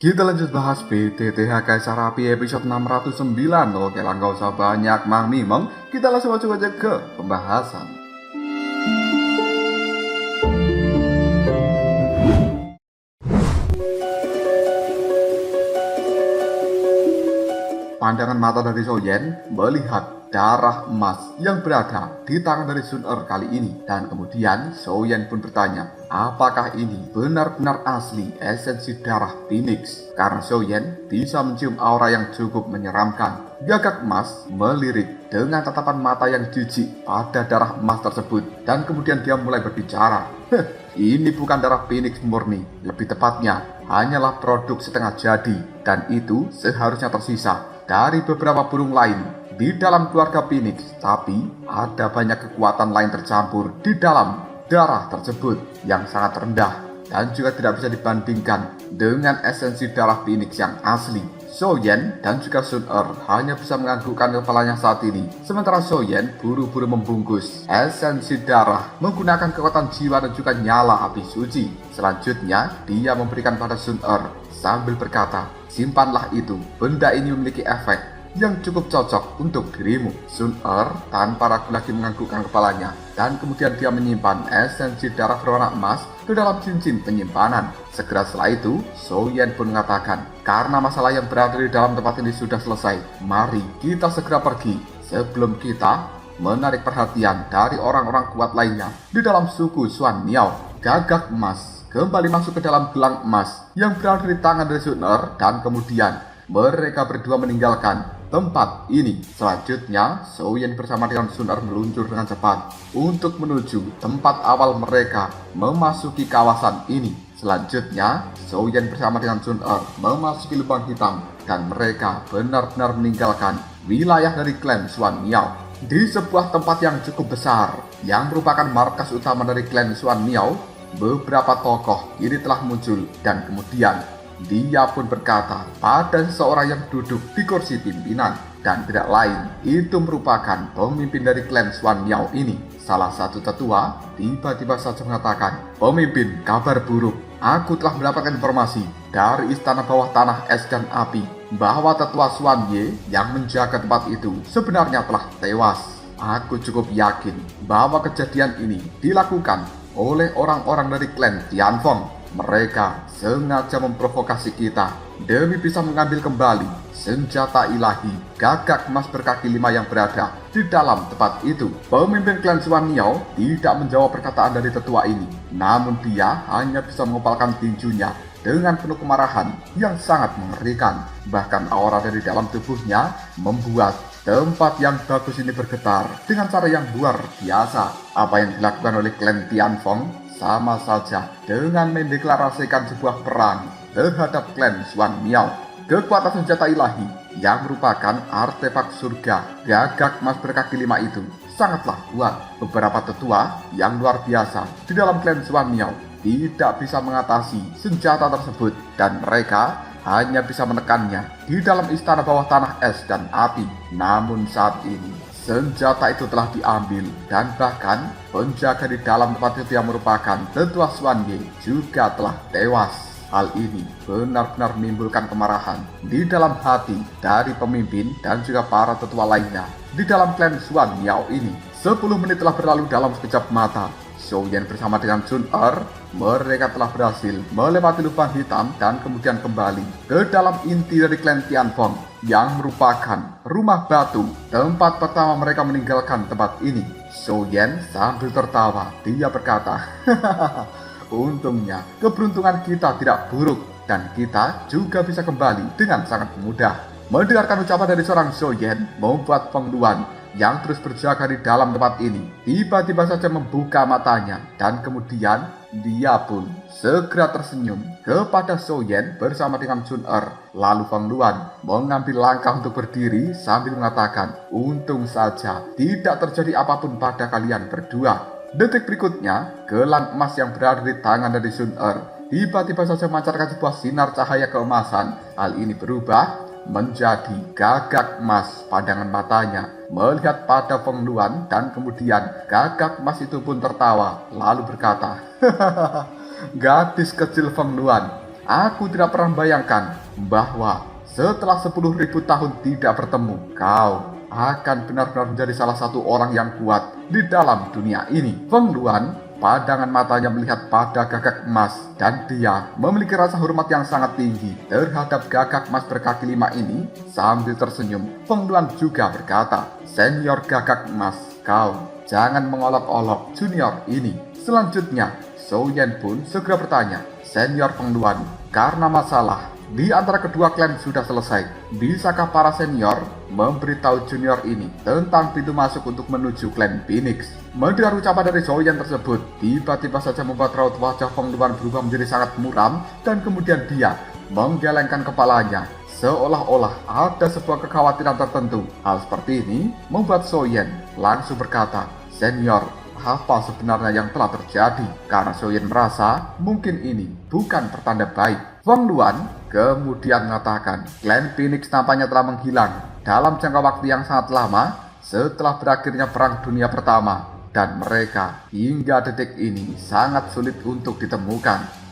Kita lanjut bahas PTTH Kaisar Api episode 609. Oke lah, gak usah banyak mang mimeng, kita langsung masuk aja ke pembahasan. Pandangan mata dari Soyen melihat darah emas yang berada di tangan dari Sun Er kali ini. Dan kemudian Soyen pun bertanya, apakah ini benar-benar asli esensi darah Phoenix? Karena Soyen bisa mencium aura yang cukup menyeramkan. Gagak emas melirik dengan tatapan mata yang jijik pada darah emas tersebut. Dan kemudian dia mulai berbicara, ini bukan darah Phoenix murni. Lebih tepatnya hanyalah produk setengah jadi. Dan itu seharusnya tersisa dari beberapa burung lain di dalam keluarga Phoenix, tapi ada banyak kekuatan lain tercampur di dalam darah tersebut yang sangat rendah dan juga tidak bisa dibandingkan dengan esensi darah Phoenix yang asli. Soyen dan juga Sun Er hanya bisa menganggukkan kepalanya saat ini, sementara Soyen buru-buru membungkus esensi darah menggunakan kekuatan jiwa dan juga nyala api suci. Selanjutnya dia memberikan pada Sun Er sambil berkata, simpanlah itu, benda ini memiliki efek yang cukup cocok untuk dirimu. Sun Er tanpa ragu lagi menganggukkan kepalanya dan kemudian dia menyimpan esensi darah berwarna emas ke dalam cincin penyimpanan. Segera setelah itu, Soyen pun mengatakan, karena masalah yang berada di dalam tempat ini sudah selesai, mari kita segera pergi sebelum kita menarik perhatian dari orang-orang kuat lainnya di dalam suku Xuan Miao. Gagak emas kembali masuk ke dalam gelang emas yang berada di tangan dari Sun Er dan kemudian mereka berdua meninggalkan tempat ini. Selanjutnya, Soyen bersama dengan Sun Er meluncur dengan cepat untuk menuju tempat awal mereka memasuki kawasan ini. Selanjutnya, Soyen bersama dengan Sun Er memasuki lubang hitam dan mereka benar-benar meninggalkan wilayah dari klan Xuan Miao. Di sebuah tempat yang cukup besar yang merupakan markas utama dari klan Xuan Miao, beberapa tokoh ini telah muncul dan kemudian dia pun berkata pada seseorang yang duduk di kursi pimpinan, dan tidak lain itu merupakan pemimpin dari klan Xuan Miao ini. Salah satu tetua tiba-tiba saja mengatakan, pemimpin, kabar buruk. Aku telah mendapatkan informasi dari istana bawah tanah es dan api bahwa tetua Xuan Ye yang menjaga tempat itu sebenarnya telah tewas. Aku cukup yakin bahwa kejadian ini dilakukan oleh orang-orang dari klan Tianfeng. Mereka sengaja memprovokasi kita demi bisa mengambil kembali senjata ilahi gagak emas berkaki 5 yang berada di dalam tempat itu. Pemimpin klan Xuan Miao tidak menjawab perkataan dari tetua ini, namun dia hanya bisa mengepalkan tinjunya dengan penuh kemarahan yang sangat mengerikan. Bahkan aura dari dalam tubuhnya membuat tempat yang bagus ini bergetar dengan cara yang luar biasa. Apa yang dilakukan oleh klan Tianfeng sama saja dengan mendeklarasikan sebuah perang terhadap klan Xuan Miao. Kekuatan senjata ilahi yang merupakan artefak surga gagak emas berkaki 5 itu sangatlah kuat. Beberapa tetua yang luar biasa di dalam klan Xuan Miao tidak bisa mengatasi senjata tersebut dan mereka hanya bisa menekannya di dalam istana bawah tanah es dan api. Namun saat ini senjata itu telah diambil dan bahkan penjaga di dalam tempat itu yang merupakan tetua Xuan Ye juga telah tewas. Hal ini benar-benar menimbulkan kemarahan di dalam hati dari pemimpin dan juga para tetua lainnya di dalam klan Xuan Miao ini. 10 menit telah berlalu dalam sekejap mata. Soyen bersama dengan Sun Er, mereka telah berhasil melewati lubang hitam dan kemudian kembali ke dalam inti dari klan Tianfeng yang merupakan rumah batu tempat pertama mereka meninggalkan tempat ini. Soyen sambil tertawa, dia berkata, untungnya keberuntungan kita tidak buruk dan kita juga bisa kembali dengan sangat mudah. Mendengarkan ucapan dari seorang Soyen membuat Feng Luan yang terus berjaga di dalam tempat ini tiba-tiba saja membuka matanya dan kemudian dia pun segera tersenyum kepada Soyen bersama dengan Sun Er. Lalu Feng Luan mengambil langkah untuk berdiri sambil mengatakan, untung saja tidak terjadi apapun pada kalian berdua. Detik berikutnya, gelang emas yang berada di tangan dari Sun Er tiba-tiba saja memancarkan sebuah sinar cahaya keemasan. Hal ini berubah menjadi gagak emas. Pandangan matanya melihat pada Feng Luan dan kemudian gagak emas itu pun tertawa lalu berkata, gadis kecil Feng Luan, Aku tidak pernah membayangkan bahwa setelah 10.000 tahun tidak bertemu, kau akan benar-benar menjadi salah satu orang yang kuat di dalam dunia ini. Feng Luan, pandangan matanya melihat pada gagak emas dan dia memiliki rasa hormat yang sangat tinggi terhadap gagak emas berkaki 5 ini. Sambil tersenyum, Feng Luan juga berkata, "Senior gagak emas, kau jangan mengolok-olok junior ini." Selanjutnya, Zhou Yan pun segera bertanya, "Senior Feng Luan, karena masalah di antara kedua klan sudah selesai, bisakah para senior memberitahu junior ini tentang pintu masuk untuk menuju klan Phoenix?" Mendengar ucapan dari Zhou Yan tersebut, tiba-tiba saja membuat raut wajah Feng Luan berubah menjadi sangat muram dan kemudian dia menggelengkan kepalanya seolah-olah ada sebuah kekhawatiran tertentu. Hal seperti ini membuat Zhou Yan langsung berkata, "Senior, apa sebenarnya yang telah terjadi?" Karena Zhou Yan merasa mungkin ini bukan pertanda baik. Feng Luan kemudian mengatakan, klan Phoenix nampaknya telah menghilang dalam jangka waktu yang sangat lama setelah berakhirnya Perang Dunia Pertama, dan mereka hingga detik ini sangat sulit untuk ditemukan.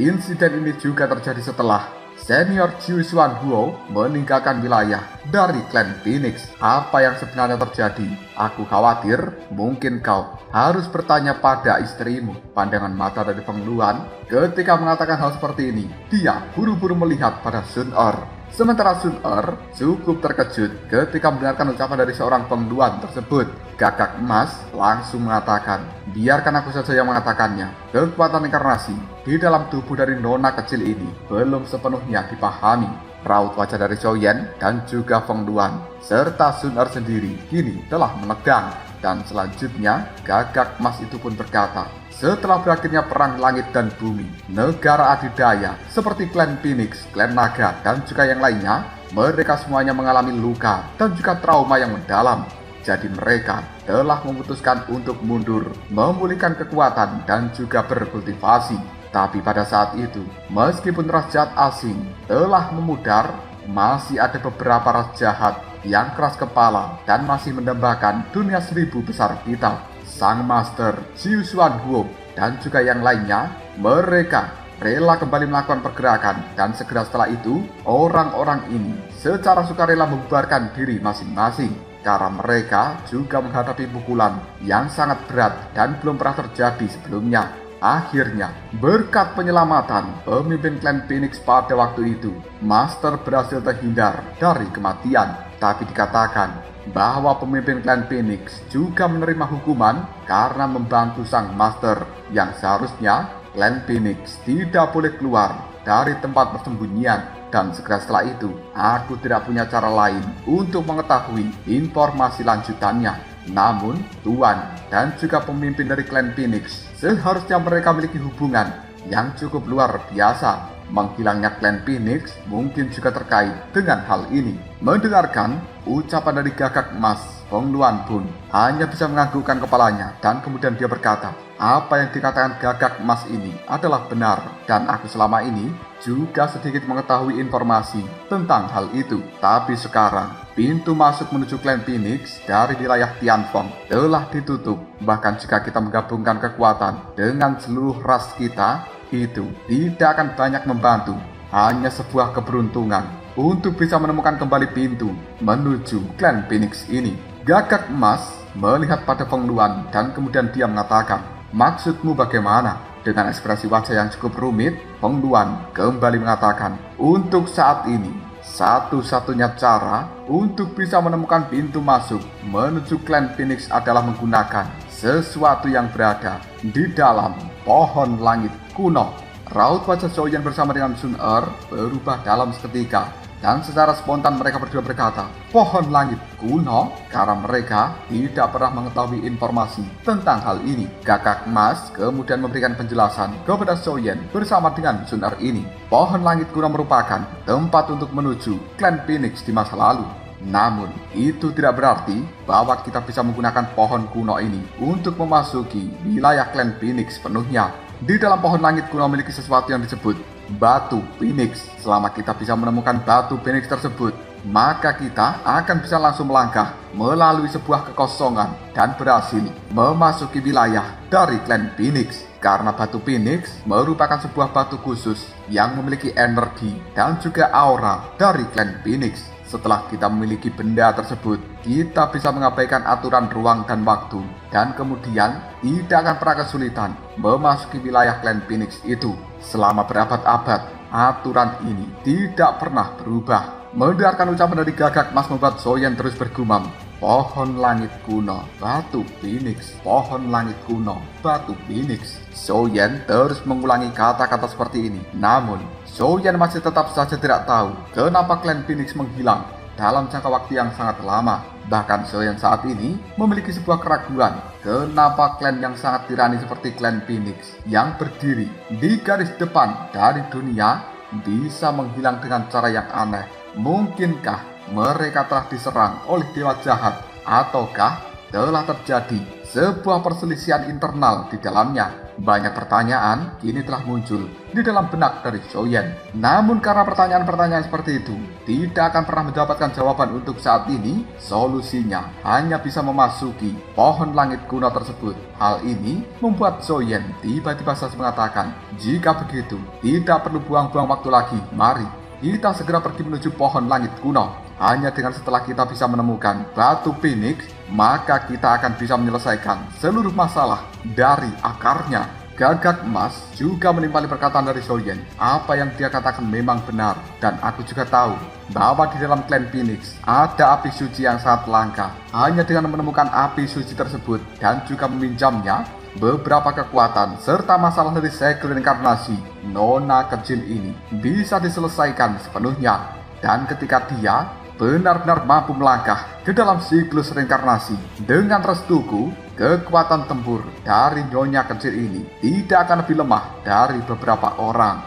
Insiden ini juga terjadi setelah senior Zhu Xuanhuo meninggalkan wilayah dari klan Phoenix. Apa yang sebenarnya terjadi? Aku khawatir mungkin kau harus bertanya pada istrimu. Pandangan mata dari Feng Luan ketika mengatakan hal seperti ini, dia buru-buru melihat pada Sun Er. Sementara Sun Er cukup terkejut ketika mendengarkan ucapan dari seorang Feng Luan tersebut. Gagak emas langsung mengatakan, "Biarkan aku saja yang mengatakannya. Kekuatan inkarnasi di dalam tubuh dari nona kecil ini belum sepenuhnya dipahami." Raut wajah dari Zhou Yan dan juga Feng Luan serta Sun Er sendiri kini telah menegang. Dan selanjutnya gagak emas itu pun berkata, "Setelah berakhirnya perang langit dan bumi, negara adidaya seperti klan Phoenix, klan naga, dan juga yang lainnya, mereka semuanya mengalami luka dan juga trauma yang mendalam. Jadi mereka telah memutuskan untuk mundur, memulihkan kekuatan dan juga berkultivasi. Tapi pada saat itu, meskipun ras jahat asing telah memudar, masih ada beberapa ras jahat yang keras kepala dan masih mendambakan dunia 1000 besar kita. Sang Master, Zhu Xuanhuo, dan juga yang lainnya, mereka rela kembali melakukan pergerakan, dan segera setelah itu, orang-orang ini secara sukarela membubarkan diri masing-masing. Karena mereka juga menghadapi pukulan yang sangat berat dan belum pernah terjadi sebelumnya. Akhirnya, berkat penyelamatan pemimpin klan Phoenix pada waktu itu, Master berhasil terhindar dari kematian. Tapi dikatakan bahwa pemimpin klan Phoenix juga menerima hukuman karena membantu sang Master, yang seharusnya klan Phoenix tidak boleh keluar dari tempat persembunyian. Dan segera setelah itu, aku tidak punya cara lain untuk mengetahui informasi lanjutannya. Namun, Tuan dan juga pemimpin dari klan Phoenix seharusnya mereka memiliki hubungan yang cukup luar biasa. Menghilangnya klan Phoenix mungkin juga terkait dengan hal ini. Mendengarkan ucapan dari gagak emas, Feng Luan pun hanya bisa menganggukkan kepalanya dan kemudian dia berkata, "Apa yang dikatakan gagak emas ini adalah benar, dan aku selama ini juga sedikit mengetahui informasi tentang hal itu. Tapi sekarang, pintu masuk menuju klan Phoenix dari wilayah Tianfeng telah ditutup. Bahkan jika kita menggabungkan kekuatan dengan seluruh ras kita, itu tidak akan banyak membantu. Hanya sebuah keberuntungan untuk bisa menemukan kembali pintu menuju klan Phoenix ini." Gagak emas melihat pada Feng Luan dan kemudian dia mengatakan, "Maksudmu bagaimana?" Dengan ekspresi wajah yang cukup rumit, Feng Luan kembali mengatakan, "Untuk saat ini, satu-satunya cara untuk bisa menemukan pintu masuk menuju klan Phoenix adalah menggunakan sesuatu yang berada di dalam pohon langit kuno." Raut wajah Zhou Yan bersama dengan Sun Er berubah dalam seketika. Dan secara spontan mereka berdua berkata, "Pohon langit kuno?" Karena mereka tidak pernah mengetahui informasi tentang hal ini. Gagak emas kemudian memberikan penjelasan kepada Zhou Yan bersama dengan Sun Er ini. Pohon langit kuno merupakan tempat untuk menuju klan Phoenix di masa lalu. Namun, itu tidak berarti bahwa kita bisa menggunakan pohon kuno ini untuk memasuki wilayah klan Phoenix penuhnya. Di dalam pohon langit kuno memiliki sesuatu yang disebut batu Phoenix. Selama kita bisa menemukan batu Phoenix tersebut, maka kita akan bisa langsung melangkah melalui sebuah kekosongan dan berhasil memasuki wilayah dari klan Phoenix. Karena batu Phoenix merupakan sebuah batu khusus yang memiliki energi dan juga aura dari klan Phoenix. Setelah kita memiliki benda tersebut, kita bisa mengabaikan aturan ruang dan waktu, dan kemudian tidak akan pernah kesulitan memasuki wilayah klan Phoenix itu. Selama berabad-abad, aturan ini tidak pernah berubah. Mendengarkan ucapan dari Gagak Emas membuat Zoyan terus bergumam. Pohon langit kuno, batu Phoenix. Pohon langit kuno, batu Phoenix. Zoyan terus mengulangi kata-kata seperti ini. Namun, Zoyan masih tetap saja tidak tahu kenapa klan Phoenix menghilang dalam jangka waktu yang sangat lama. Bahkan Zoyan saat ini memiliki sebuah keraguan. Kenapa klan yang sangat tirani seperti klan Phoenix yang berdiri di garis depan dari dunia bisa menghilang dengan cara yang aneh? Mungkinkah mereka telah diserang oleh dewa jahat, ataukah telah terjadi sebuah perselisihan internal di dalamnya? Banyak pertanyaan kini telah muncul di dalam benak dari Zoyan. Namun karena pertanyaan-pertanyaan seperti itu tidak akan pernah mendapatkan jawaban untuk saat ini, solusinya hanya bisa memasuki pohon langit kuno tersebut. Hal ini membuat Zoyan tiba-tiba saja mengatakan, jika begitu tidak perlu buang-buang waktu lagi, mari kita segera pergi menuju pohon langit kuno. Hanya dengan setelah kita bisa menemukan batu Phoenix, maka kita akan bisa menyelesaikan seluruh masalah dari akarnya. Gagak Emas juga menimpali perkataan dari Zoyan. Apa yang dia katakan memang benar, dan aku juga tahu bahwa di dalam klan Phoenix ada api suci yang sangat langka. Hanya dengan menemukan api suci tersebut dan juga meminjamnya, beberapa kekuatan serta masalah dari segel reinkarnasi nona kecil ini bisa diselesaikan sepenuhnya. Dan ketika dia benar-benar mampu melangkah ke dalam siklus reinkarnasi, dengan restuku, kekuatan tempur dari nyonya kecil ini tidak akan lebih lemah dari beberapa orang.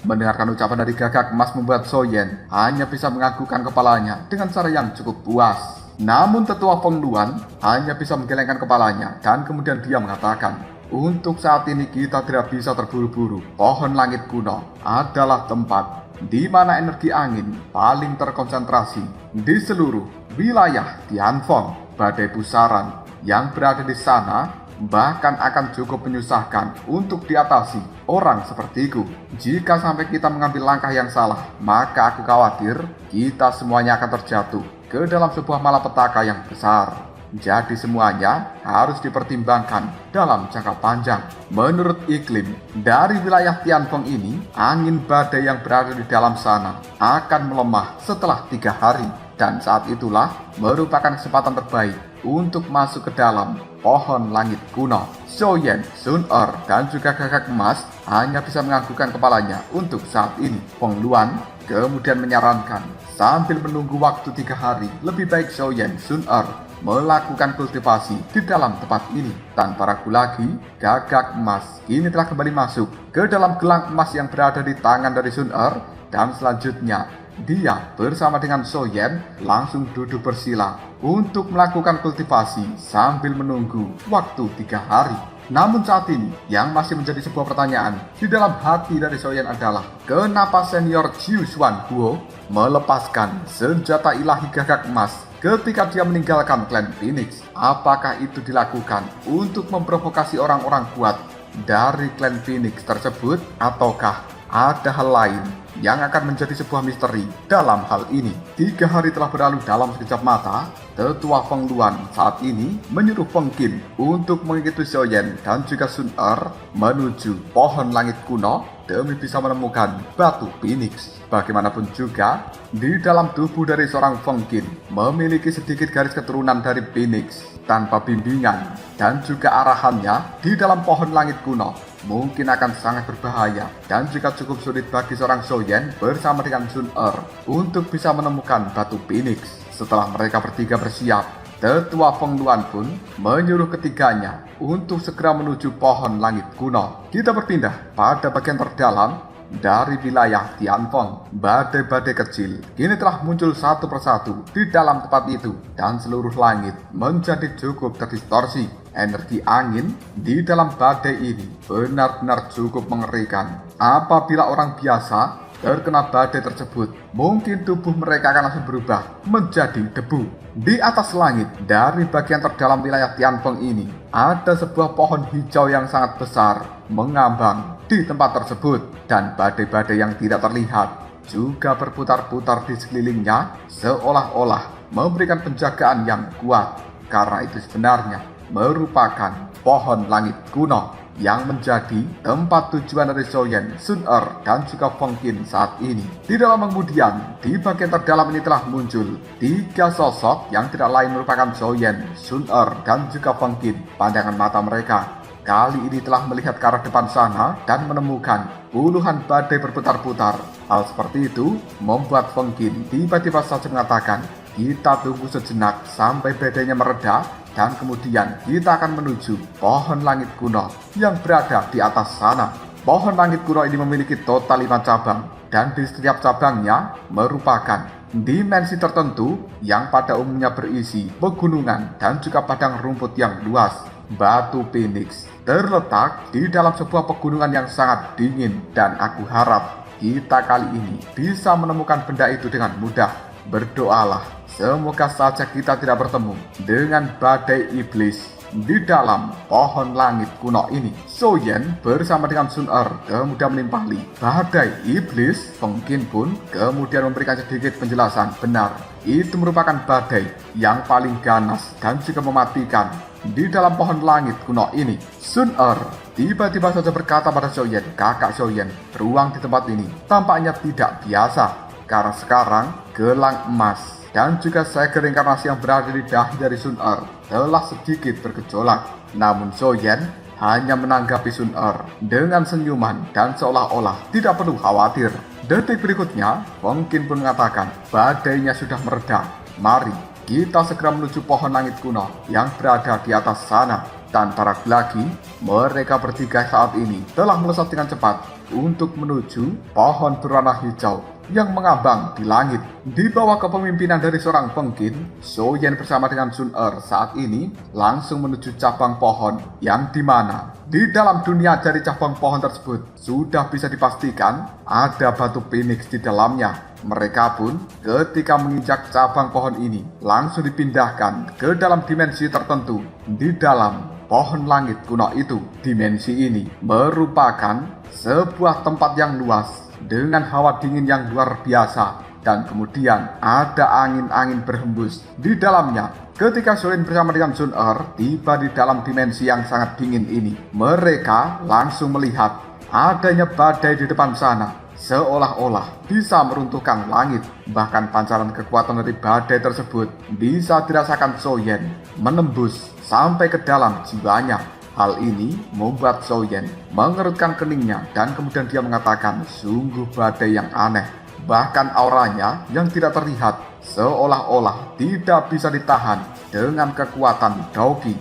Mendengarkan ucapan dari Gagak Emas membuat Zoyan hanya bisa menganggukkan kepalanya dengan cara yang cukup puas. Namun tetua Fengluan hanya bisa menggelengkan kepalanya dan kemudian dia mengatakan, untuk saat ini kita tidak bisa terburu-buru. Pohon langit kuno adalah tempat di mana energi angin paling terkonsentrasi di seluruh wilayah Tianfeng. Badai pusaran yang berada di sana bahkan akan cukup menyusahkan untuk diatasi orang sepertiku. Jika sampai kita mengambil langkah yang salah, maka aku khawatir kita semuanya akan terjatuh ke dalam sebuah malapetaka yang besar. Jadi semuanya harus dipertimbangkan dalam jangka panjang. Menurut iklim dari wilayah Tianfeng ini, angin badai yang berada di dalam sana akan melemah setelah 3 hari. Dan saat itulah merupakan kesempatan terbaik untuk masuk ke dalam pohon langit kuno. Zoyan, Sun-Er, dan juga Gagak Emas hanya bisa menganggukkan kepalanya untuk saat ini. Fengluan kemudian menyarankan, sambil menunggu waktu 3 hari, lebih baik Zoyan, Sun-Er melakukan kultivasi di dalam tempat ini. Tanpa ragu lagi, Gagak Emas kini telah kembali masuk ke dalam gelang emas yang berada di tangan dari Sun-Er, dan selanjutnya dia bersama dengan Zoyan langsung duduk bersila untuk melakukan kultivasi sambil menunggu waktu 3 hari. Namun saat ini yang masih menjadi sebuah pertanyaan di dalam hati dari Zoyan adalah, kenapa senior Jiu Xuan Guo melepaskan senjata ilahi Gagak Emas ketika dia meninggalkan klan Phoenix? Apakah itu dilakukan untuk memprovokasi orang-orang kuat dari klan Phoenix tersebut, ataukah ada hal lain yang akan menjadi sebuah misteri dalam hal ini? 3 hari telah berlalu dalam sekejap mata. Tetua Fengluan saat ini menyuruh Feng Qin untuk mengikuti Zoyan dan juga Sun-Er menuju pohon langit kuno demi bisa menemukan batu Phoenix. Bagaimanapun juga, di dalam tubuh dari seorang Feng Qin memiliki sedikit garis keturunan dari Phoenix. Tanpa bimbingan dan juga arahannya di dalam pohon langit kuno mungkin akan sangat berbahaya dan juga cukup sulit bagi seorang Zoyan bersama dengan Sun-Er untuk bisa menemukan batu Phoenix. Setelah mereka bertiga bersiap, Tetua Fengluan pun menyuruh ketiganya untuk segera menuju pohon langit kuno. Kita berpindah pada bagian terdalam dari wilayah Tianfeng. Badai-badai kecil kini telah muncul satu persatu di dalam tempat itu, dan seluruh langit menjadi cukup terdistorsi. Energi angin di dalam badai ini benar-benar cukup mengerikan. Apabila orang biasa terkena badai tersebut, mungkin tubuh mereka akan langsung berubah menjadi debu. Di atas langit, dari bagian terdalam wilayah Tianfeng ini, ada sebuah pohon hijau yang sangat besar mengambang di tempat tersebut, dan badai-badai yang tidak terlihat juga berputar-putar di sekelilingnya seolah-olah memberikan penjagaan yang kuat. Karena itu sebenarnya merupakan pohon langit kuno yang menjadi tempat tujuan dari Zhou Yan, Sun Er, dan juga Feng Qin saat ini. Di dalam kemudian, di bagian terdalam ini telah muncul 3 sosok yang tidak lain merupakan Zhou Yan, Sun Er, dan juga Feng Qin. Pandangan mata mereka kali ini telah melihat ke arah depan sana dan menemukan puluhan badai berputar-putar. Hal seperti itu membuat Feng Qin tiba-tiba saja mengatakan, "Kita tunggu sejenak sampai badainya mereda, dan kemudian kita akan menuju pohon langit kuno yang berada di atas sana." Pohon langit kuno ini memiliki total 5 cabang, dan di setiap cabangnya merupakan dimensi tertentu yang pada umumnya berisi pegunungan dan juga padang rumput yang luas. Batu Phoenix terletak di dalam sebuah pegunungan yang sangat dingin, dan aku harap kita kali ini bisa menemukan benda itu dengan mudah. Berdoalah, semoga saja kita tidak bertemu dengan badai iblis di dalam pohon langit kuno ini. Zhou Yan bersama dengan Sun Er kemudian menimpali badai iblis. Feng Qin pun kemudian memberikan sedikit penjelasan. Benar, itu merupakan badai yang paling ganas dan juga mematikan di dalam pohon langit kuno ini. Sun Er tiba-tiba saja berkata pada Zhou Yan, "Kakak Zhou Yan, ruang di tempat ini tampaknya tidak biasa. Karena sekarang gelang emas dan juga segel reinkarnasi yang berada di dahi dari Sun Er telah sedikit bergejolak." Namun Zhou Yan hanya menanggapi Sun Er dengan senyuman dan seolah-olah tidak perlu khawatir. Detik berikutnya, Feng Qin pun mengatakan, "Badainya sudah mereda. Mari kita segera menuju pohon langit kuno yang berada di atas sana." Tanpa ragu lagi, mereka bertiga saat ini telah melesat dengan cepat untuk menuju pohon berwarna hijau yang mengambang di langit. Di bawah kepemimpinan dari seorang Feng Qin, Zhou Yan bersama dengan Sun Er saat ini langsung menuju cabang pohon yang dimana di dalam dunia dari cabang pohon tersebut sudah bisa dipastikan ada batu Phoenix di dalamnya. Mereka pun ketika menginjak cabang pohon ini langsung dipindahkan ke dalam dimensi tertentu di dalam pohon langit kuno itu. Dimensi ini merupakan sebuah tempat yang luas dengan hawa dingin yang luar biasa, dan kemudian ada angin-angin berhembus di dalamnya. Ketika Zhou Yan bersama dengan Sun Er tiba di dalam dimensi yang sangat dingin ini, mereka langsung melihat adanya badai di depan sana, seolah-olah bisa meruntuhkan langit. Bahkan pancaran kekuatan dari badai tersebut bisa dirasakan Zhou Yan menembus sampai ke dalam jiwanya. Hal ini membuat Zhou Yan mengerutkan keningnya, dan kemudian dia mengatakan, "Sungguh badai yang aneh. Bahkan auranya yang tidak terlihat seolah-olah tidak bisa ditahan dengan kekuatan Daoqi."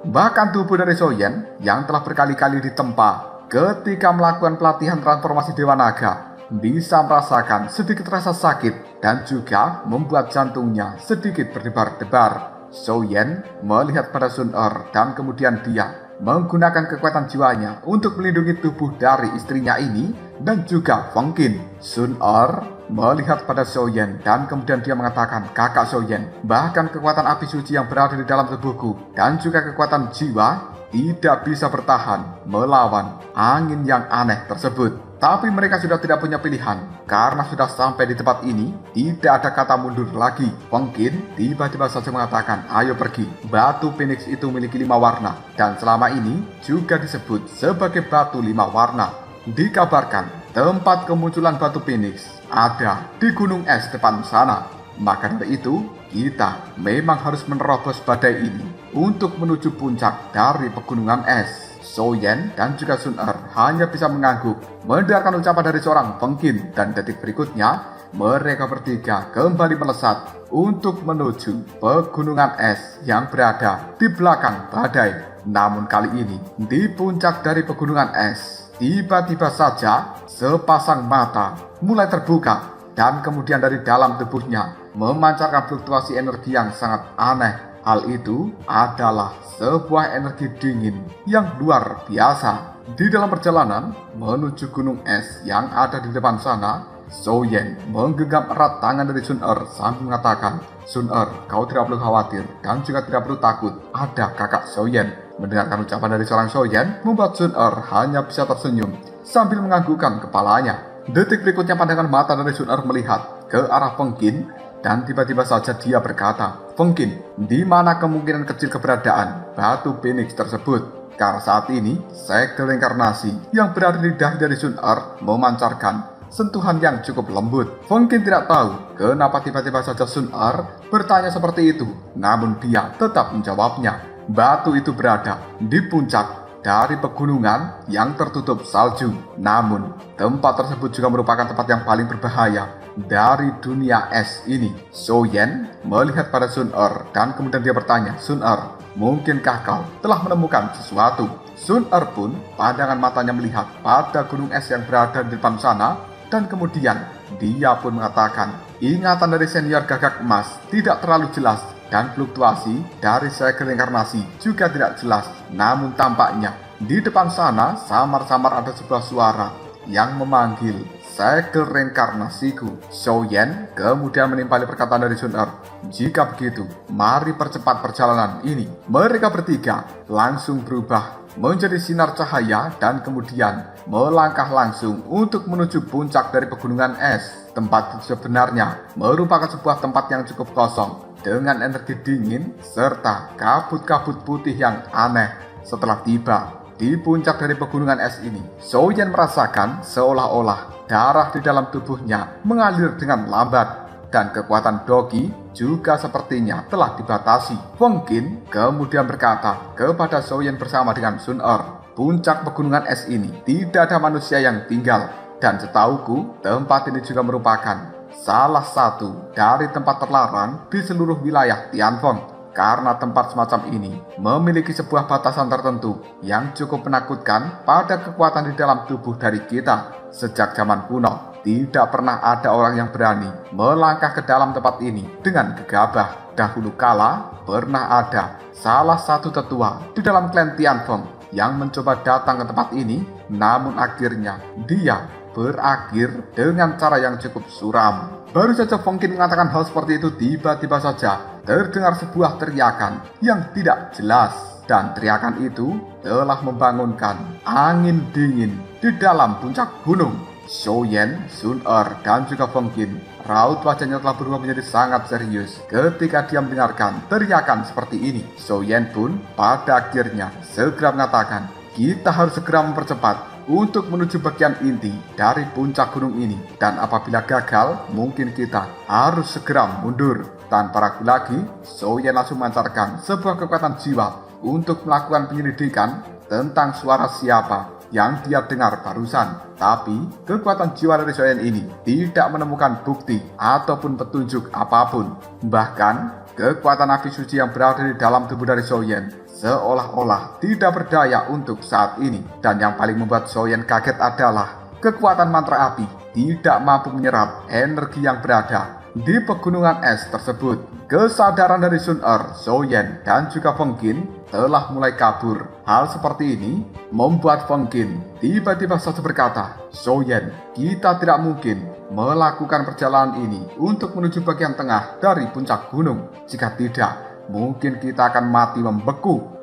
Bahkan tubuh dari Zhou Yan yang telah berkali-kali ditempa ketika melakukan pelatihan transformasi Dewa Naga bisa merasakan sedikit rasa sakit dan juga membuat jantungnya sedikit berdebar-debar. Zhou Yan melihat pada Sun Er dan kemudian dia menggunakan kekuatan jiwanya untuk melindungi tubuh dari istrinya ini dan juga Feng Qin. Sun Er melihat pada Zhou Yan dan kemudian dia mengatakan, "Kakak Zhou Yan, bahkan kekuatan api suci yang berada di dalam tubuhku dan juga kekuatan jiwa tidak bisa bertahan melawan angin yang aneh tersebut." Tapi mereka sudah tidak punya pilihan, karena sudah sampai di tempat ini, tidak ada kata mundur lagi. Feng Qin tiba-tiba saja mengatakan, "Ayo pergi." Batu Phoenix itu memiliki 5 warna, dan selama ini juga disebut sebagai batu 5 warna. Dikabarkan tempat kemunculan batu Phoenix ada di gunung es depan sana. Maka dari itu, kita memang harus menerobos badai ini untuk menuju puncak dari pegunungan es. Zhou Yan dan juga Sun Er hanya bisa mengangguk mendengarkan ucapan dari seorang Feng Qin, dan detik berikutnya mereka bertiga kembali melesat untuk menuju pegunungan es yang berada di belakang badai. Namun kali ini di puncak dari pegunungan es Tiba-tiba saja sepasang mata mulai terbuka dan kemudian dari dalam tubuhnya memancarkan fluktuasi energi yang sangat aneh. Hal itu adalah sebuah energi dingin yang luar biasa. Di dalam perjalanan menuju gunung es yang ada di depan sana, Zhou Yan menggenggam erat tangan dari Sun Er sambil mengatakan, "Sun Er, kau tidak perlu khawatir dan juga tidak perlu takut, ada kakak Zhou Yan." Mendengarkan ucapan dari seorang Zhou Yan membuat Sun Er hanya bisa tersenyum sambil menganggukkan kepalanya. Detik berikutnya pandangan mata dari Sun Er melihat ke arah Feng Qin dan tiba-tiba saja dia berkata, "Feng Qin, di mana kemungkinan kecil keberadaan batu Phoenix tersebut?" Karena saat ini segel reinkarnasi yang berada di dahi dari Sun Er memancarkan sentuhan yang cukup lembut. Feng Qin tidak tahu kenapa tiba-tiba saja Sun Er bertanya seperti itu, namun dia tetap menjawabnya. Batu itu berada di puncak dari pegunungan yang tertutup salju. Namun, tempat tersebut juga merupakan tempat yang paling berbahaya dari dunia es ini. Zhou Yan melihat pada Sun Er dan kemudian dia bertanya, "Sun Er, mungkinkah kau telah menemukan sesuatu?" Sun Er pun pandangan matanya melihat pada gunung es yang berada di depan sana dan kemudian dia pun mengatakan, ingatan dari senior gagak emas tidak terlalu jelas dan fluktuasi dari segel reinkarnasi juga tidak jelas. Namun tampaknya di depan sana samar-samar ada sebuah suara yang memanggil, "Segel reinkarnasiku." Zhou Yan kemudian menimpali perkataan dari Sun Er, "Jika begitu, mari percepat perjalanan ini." Mereka bertiga langsung berubah menjadi sinar cahaya dan kemudian melangkah langsung untuk menuju puncak dari pegunungan es. Tempat itu sebenarnya merupakan sebuah tempat yang cukup kosong dengan energi dingin serta kabut-kabut putih yang aneh. Setelah tiba di puncak dari pegunungan es ini, Zhou Yan merasakan seolah-olah darah di dalam tubuhnya mengalir dengan lambat dan kekuatan Dogi juga sepertinya telah dibatasi. Feng Qin kemudian berkata kepada Zhou Yan bersama dengan Sun Er, "Puncak pegunungan es ini tidak ada manusia yang tinggal dan setauku tempat ini juga merupakan salah satu dari tempat terlarang di seluruh wilayah Tianfeng. Karena tempat semacam ini memiliki sebuah batasan tertentu yang cukup menakutkan pada kekuatan di dalam tubuh dari kita. Sejak zaman kuno, tidak pernah ada orang yang berani melangkah ke dalam tempat ini dengan gegabah. Dahulu kala, pernah ada salah satu tetua di dalam klan Tianfeng yang mencoba datang ke tempat ini, namun akhirnya dia berakhir dengan cara yang cukup suram." Baru saja Feng Qin mengatakan hal seperti itu, tiba-tiba saja terdengar sebuah teriakan yang tidak jelas. Dan teriakan itu telah membangunkan angin dingin di dalam puncak gunung. Zhou Yan, Sun Er, dan juga Feng Qin, raut wajahnya telah berubah menjadi sangat serius ketika dia mendengarkan teriakan seperti ini. Zhou Yan pun pada akhirnya segera mengatakan, "Kita harus segera mempercepat untuk menuju bagian inti dari puncak gunung ini, dan apabila gagal, mungkin kita harus segera mundur." Tanpa ragu lagi, Zhou Yan langsung memancarkan sebuah kekuatan jiwa untuk melakukan penyelidikan tentang suara siapa yang dia dengar barusan. Tapi kekuatan jiwa dari Zhou Yan ini tidak menemukan bukti ataupun petunjuk apapun. Bahkan kekuatan api suci yang berada di dalam tubuh dari Zhou Yan seolah-olah tidak berdaya untuk saat ini. Dan yang paling membuat Zhou Yan kaget adalah kekuatan mantra api tidak mampu menyerap energi yang berada di pegunungan es tersebut. Kesadaran dari Sun Er, Zhou Yan, dan juga Feng Qin telah mulai kabur. Hal seperti ini membuat Feng Qin tiba-tiba saja berkata, "Zhou Yan, kita tidak mungkin melakukan perjalanan ini untuk menuju bagian tengah dari puncak gunung. Jika tidak, mungkin kita akan mati membeku."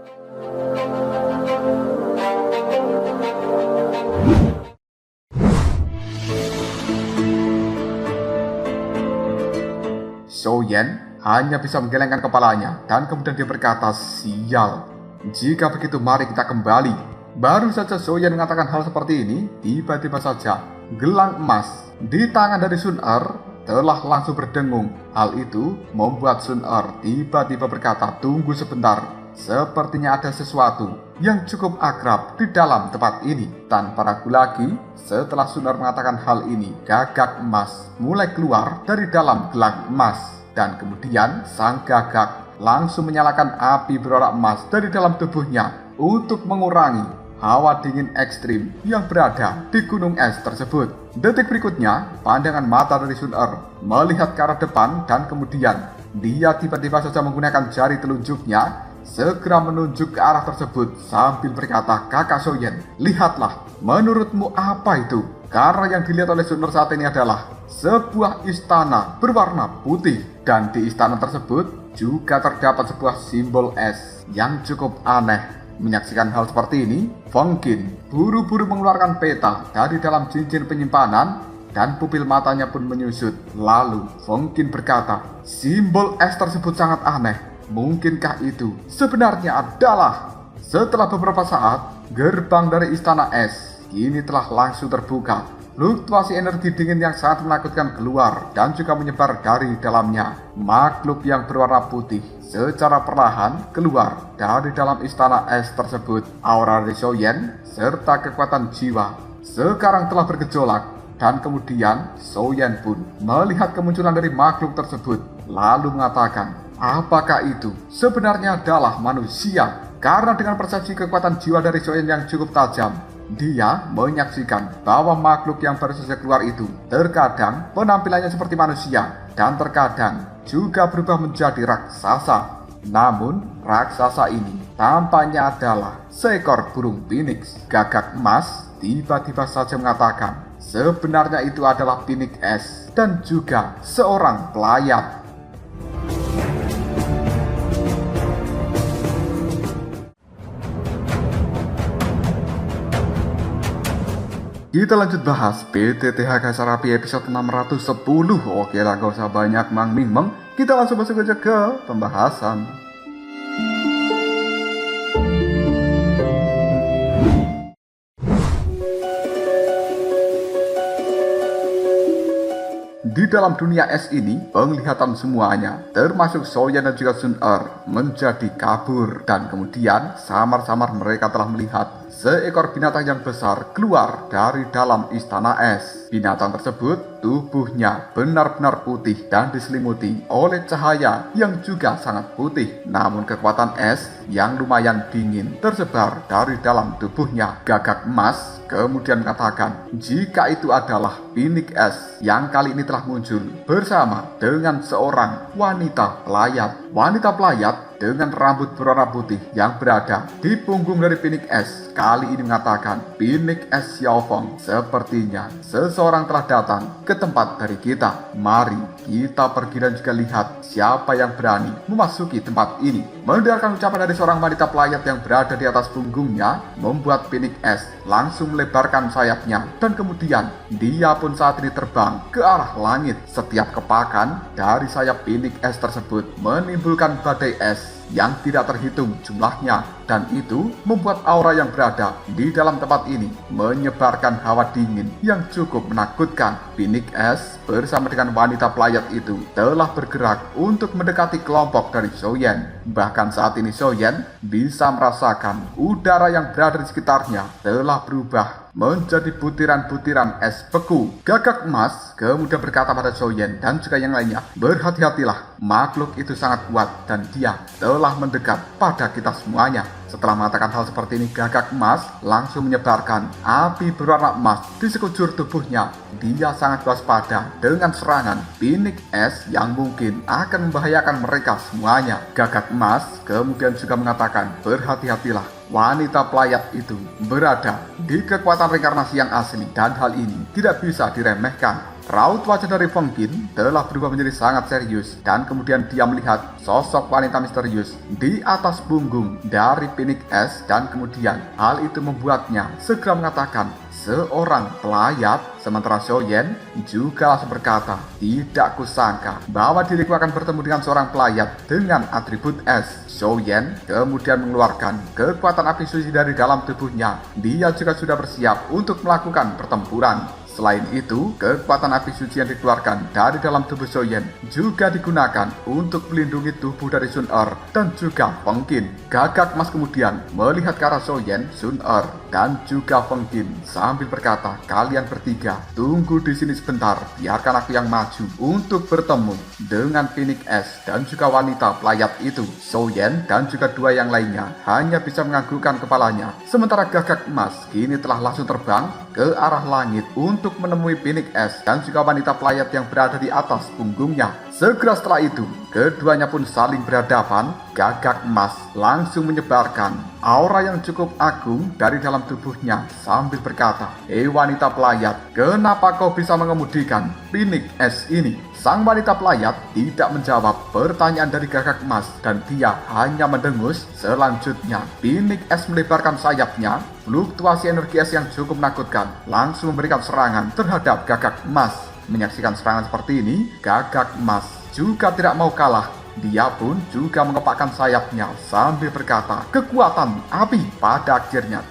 Zhou Yan hanya bisa menggelengkan kepalanya dan kemudian dia berkata, "Sial, jika begitu mari kita kembali." Baru saja Zhou Yan mengatakan hal seperti ini, tiba-tiba saja gelang emas di tangan dari Sun Er telah langsung berdengung. Hal itu membuat Sun Er tiba-tiba berkata, "Tunggu sebentar. Sepertinya ada sesuatu yang cukup akrab di dalam tempat ini." Tanpa ragu lagi, setelah Sun Er mengatakan hal ini, gagak emas mulai keluar dari dalam gelang emas. Dan kemudian sang gagak langsung menyalakan api berwarna emas dari dalam tubuhnya untuk mengurangi hawa dingin ekstrim yang berada di gunung es tersebut. Detik berikutnya, pandangan mata dari Sun Er melihat ke arah depan dan kemudian dia tiba-tiba saja menggunakan jari telunjuknya segera menunjuk ke arah tersebut sambil berkata, "Kakak Soyen, lihatlah, menurutmu apa itu?" Karena yang dilihat oleh Sun Er saat ini adalah sebuah istana berwarna putih, dan di istana tersebut juga terdapat sebuah simbol es yang cukup aneh. Menyaksikan hal seperti ini, Feng Qin buru-buru mengeluarkan peta dari dalam cincin penyimpanan dan pupil matanya pun menyusut. Lalu Feng Qin berkata, "Simbol es tersebut sangat aneh. Mungkinkah itu sebenarnya adalah..." Setelah beberapa saat, gerbang dari istana es kini telah langsung terbuka. Fluktuasi energi dingin yang sangat menakutkan keluar dan juga menyebar dari dalamnya. Makhluk yang berwarna putih secara perlahan keluar dari dalam istana es tersebut. Aura dari Soyen serta kekuatan jiwa sekarang telah bergejolak, dan kemudian Soyen pun melihat kemunculan dari makhluk tersebut lalu mengatakan, "Apakah itu sebenarnya adalah manusia?" Karena dengan persepsi kekuatan jiwa dari Soyen yang cukup tajam, dia menyaksikan bahwa makhluk yang baru saja keluar itu terkadang penampilannya seperti manusia dan terkadang juga berubah menjadi raksasa. Namun raksasa ini tampaknya adalah seekor burung phoenix. Gagak emas tiba-tiba saja mengatakan sebenarnya itu adalah phoenix es dan juga seorang pelayat. Kita lanjut bahas PTTH Kaisar Api episode 610. Oke lah, gak usah banyak mang-ming-meng, kita langsung masuk aja ke pembahasan. Di dalam dunia es ini, penglihatan semuanya, termasuk Soyen dan juga Sun Er, menjadi kabur. Dan kemudian, samar-samar mereka telah melihat seekor binatang yang besar keluar dari dalam istana es. Binatang tersebut, tubuhnya benar-benar putih dan diselimuti oleh cahaya yang juga sangat putih. Namun kekuatan es yang lumayan dingin tersebar dari dalam tubuhnya. Gagak emas kemudian mengatakan jika itu adalah phoenix es yang kali ini telah muncul bersama dengan seorang wanita pelayat. Wanita pelayat dengan rambut berwarna putih yang berada di punggung dari phoenix es kali ini mengatakan, "Phoenix es Xiaofeng, sepertinya seseorang telah datang ke tempat dari kita. Mari kita pergi dan juga lihat siapa yang berani memasuki tempat ini." Mendengarkan ucapan dari seorang wanita pelayat yang berada di atas punggungnya, membuat phoenix es langsung melebarkan sayapnya dan kemudian dia pun saat ini terbang ke arah langit. Setiap kepakan dari sayap phoenix es tersebut menimbulkan badai es yang tidak terhitung jumlahnya, dan itu membuat aura yang berada di dalam tempat ini menyebarkan hawa dingin yang cukup menakutkan. Phoenix es bersama dengan wanita pelayat itu telah bergerak untuk mendekati kelompok dari Soyen. Bahkan saat ini Soyen bisa merasakan udara yang berada di sekitarnya telah berubah menjadi butiran-butiran es beku. Gagak emas kemudian berkata pada Soyen dan juga yang lainnya, "Berhati-hatilah, makhluk itu sangat kuat dan dia telah mendekat pada kita semuanya." Setelah mengatakan hal seperti ini, Gagak emas langsung menyebarkan api berwarna emas di sekujur tubuhnya. Dia sangat waspada dengan serangan phoenix es yang mungkin akan membahayakan mereka semuanya. Gagak emas kemudian juga mengatakan, "Berhati-hatilah, wanita pelayat itu berada di kekuatan reinkarnasi yang asli dan hal ini tidak bisa diremehkan." Raut wajah dari Feng Qin telah berubah menjadi sangat serius dan kemudian dia melihat sosok wanita misterius di atas punggung dari phoenix es dan kemudian hal itu membuatnya segera mengatakan seorang pelayat. Sementara Soyen juga langsung berkata, "Tidak kusangka bahwa diriku akan bertemu dengan seorang pelayat dengan atribut es." Soyen kemudian mengeluarkan kekuatan api suci dari dalam tubuhnya. Dia juga sudah bersiap untuk melakukan pertempuran. Selain itu, kekuatan api suci yang dikeluarkan dari dalam tubuh Soyen juga digunakan untuk melindungi tubuh dari Sun Er dan juga Feng Qin. Gagak emas kemudian melihat ke arah Soyen, Sun Er dan juga Fengkin sambil berkata, kalian bertiga tunggu di sini sebentar, biarkan aku yang maju untuk bertemu dengan Phoenix S dan juga wanita pelayat itu. Soyen dan juga dua yang lainnya hanya bisa menganggukkan kepalanya. Sementara Gagak Emas kini telah langsung terbang ke arah langit untuk menemui Phoenix S dan juga wanita pelayat yang berada di atas punggungnya. Segera setelah itu, keduanya pun saling berhadapan. Gagak Emas langsung menyebarkan aura yang cukup agung dari dalam tubuhnya sambil berkata, wanita pelayat, kenapa kau bisa mengemudikan Phoenix S ini? Sang wanita pelayat tidak menjawab pertanyaan dari Gagak Emas dan dia hanya mendengus. Selanjutnya, Phoenix S melebarkan sayapnya. Fluktuasi energi es yang cukup menakutkan langsung memberikan serangan terhadap Gagak Emas. Menyaksikan serangan seperti ini, Gagak Emas juga tidak mau kalah. Dia pun juga mengepakkan sayapnya sambil berkata, kekuatan api. Pada akhirnya,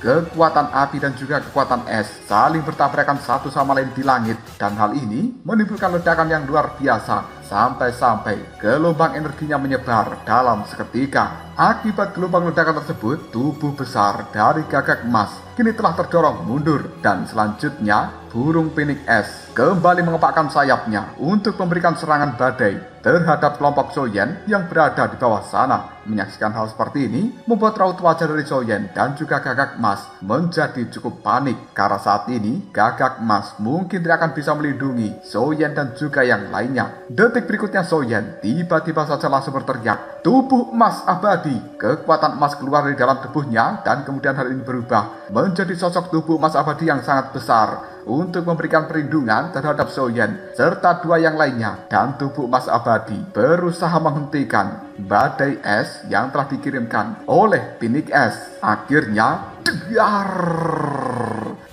kekuatan api dan juga kekuatan es saling bertabrakan satu sama lain di langit. Dan hal ini menimbulkan ledakan yang luar biasa, sampai-sampai gelombang energinya menyebar dalam seketika. Akibat gelombang ledakan tersebut, tubuh besar dari Gagak Emas kini telah terdorong mundur. Dan selanjutnya, burung Phoenix S kembali mengepakkan sayapnya untuk memberikan serangan badai terhadap kelompok Soyen yang berada di bawah sana. Menyaksikan hal seperti ini membuat raut wajah dari Soyen dan juga Gagak Emas menjadi cukup panik, karena saat ini Gagak Emas mungkin tidak akan bisa melindungi Soyen dan juga yang lainnya. Detik berikutnya Soyen tiba-tiba saja langsung berteriak, tubuh emas abadi. Kekuatan emas keluar dari dalam tubuhnya dan kemudian hal ini berubah menjadi sosok tubuh emas abadi yang sangat besar untuk memberikan perlindungan terhadap Soyen serta dua yang lainnya. Dan tubuh emas abadi berusaha menghentikan badai es yang telah dikirimkan oleh Phoenix S. Akhirnya,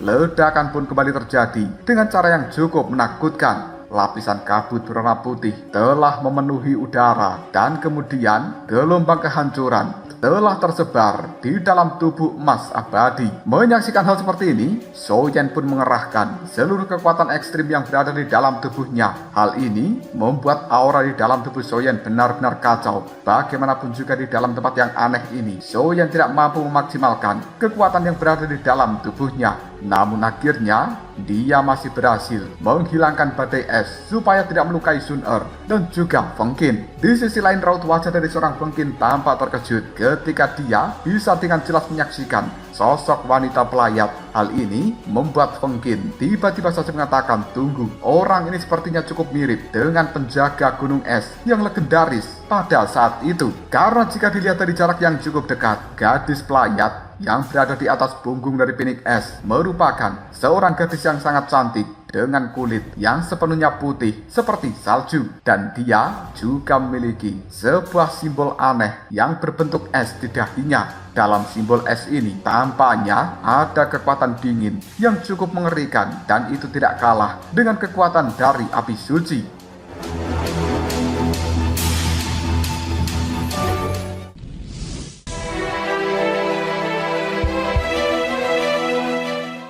ledakan pun kembali terjadi dengan cara yang cukup menakutkan. Lapisan kabut berwarna putih telah memenuhi udara dan kemudian gelombang kehancuran telah tersebar di dalam tubuh emas abadi. Menyaksikan hal seperti ini, Soyen pun mengerahkan seluruh kekuatan ekstrim yang berada di dalam tubuhnya. Hal ini membuat aura di dalam tubuh Soyen benar-benar kacau. Bagaimanapun juga di dalam tempat yang aneh ini, Soyen tidak mampu memaksimalkan kekuatan yang berada di dalam tubuhnya. Namun akhirnya, dia masih berhasil menghilangkan badai es supaya tidak melukai Sun Er dan juga Fengkin. Di sisi lain, raut wajah dari seorang Fengkin tampak terkejut ketika dia bisa dengan jelas menyaksikan sosok wanita pelayat. Hal ini membuat Fengkin tiba-tiba saja mengatakan, tunggu, orang ini sepertinya cukup mirip dengan penjaga gunung es yang legendaris pada saat itu. Karena jika dilihat dari jarak yang cukup dekat, gadis pelayat yang berada di atas punggung dari Phoenix S merupakan seorang gadis yang sangat cantik dengan kulit yang sepenuhnya putih seperti salju, dan dia juga memiliki sebuah simbol aneh yang berbentuk es di dahinya. Dalam simbol es ini tampaknya ada kekuatan dingin yang cukup mengerikan, dan itu tidak kalah dengan kekuatan dari api suci.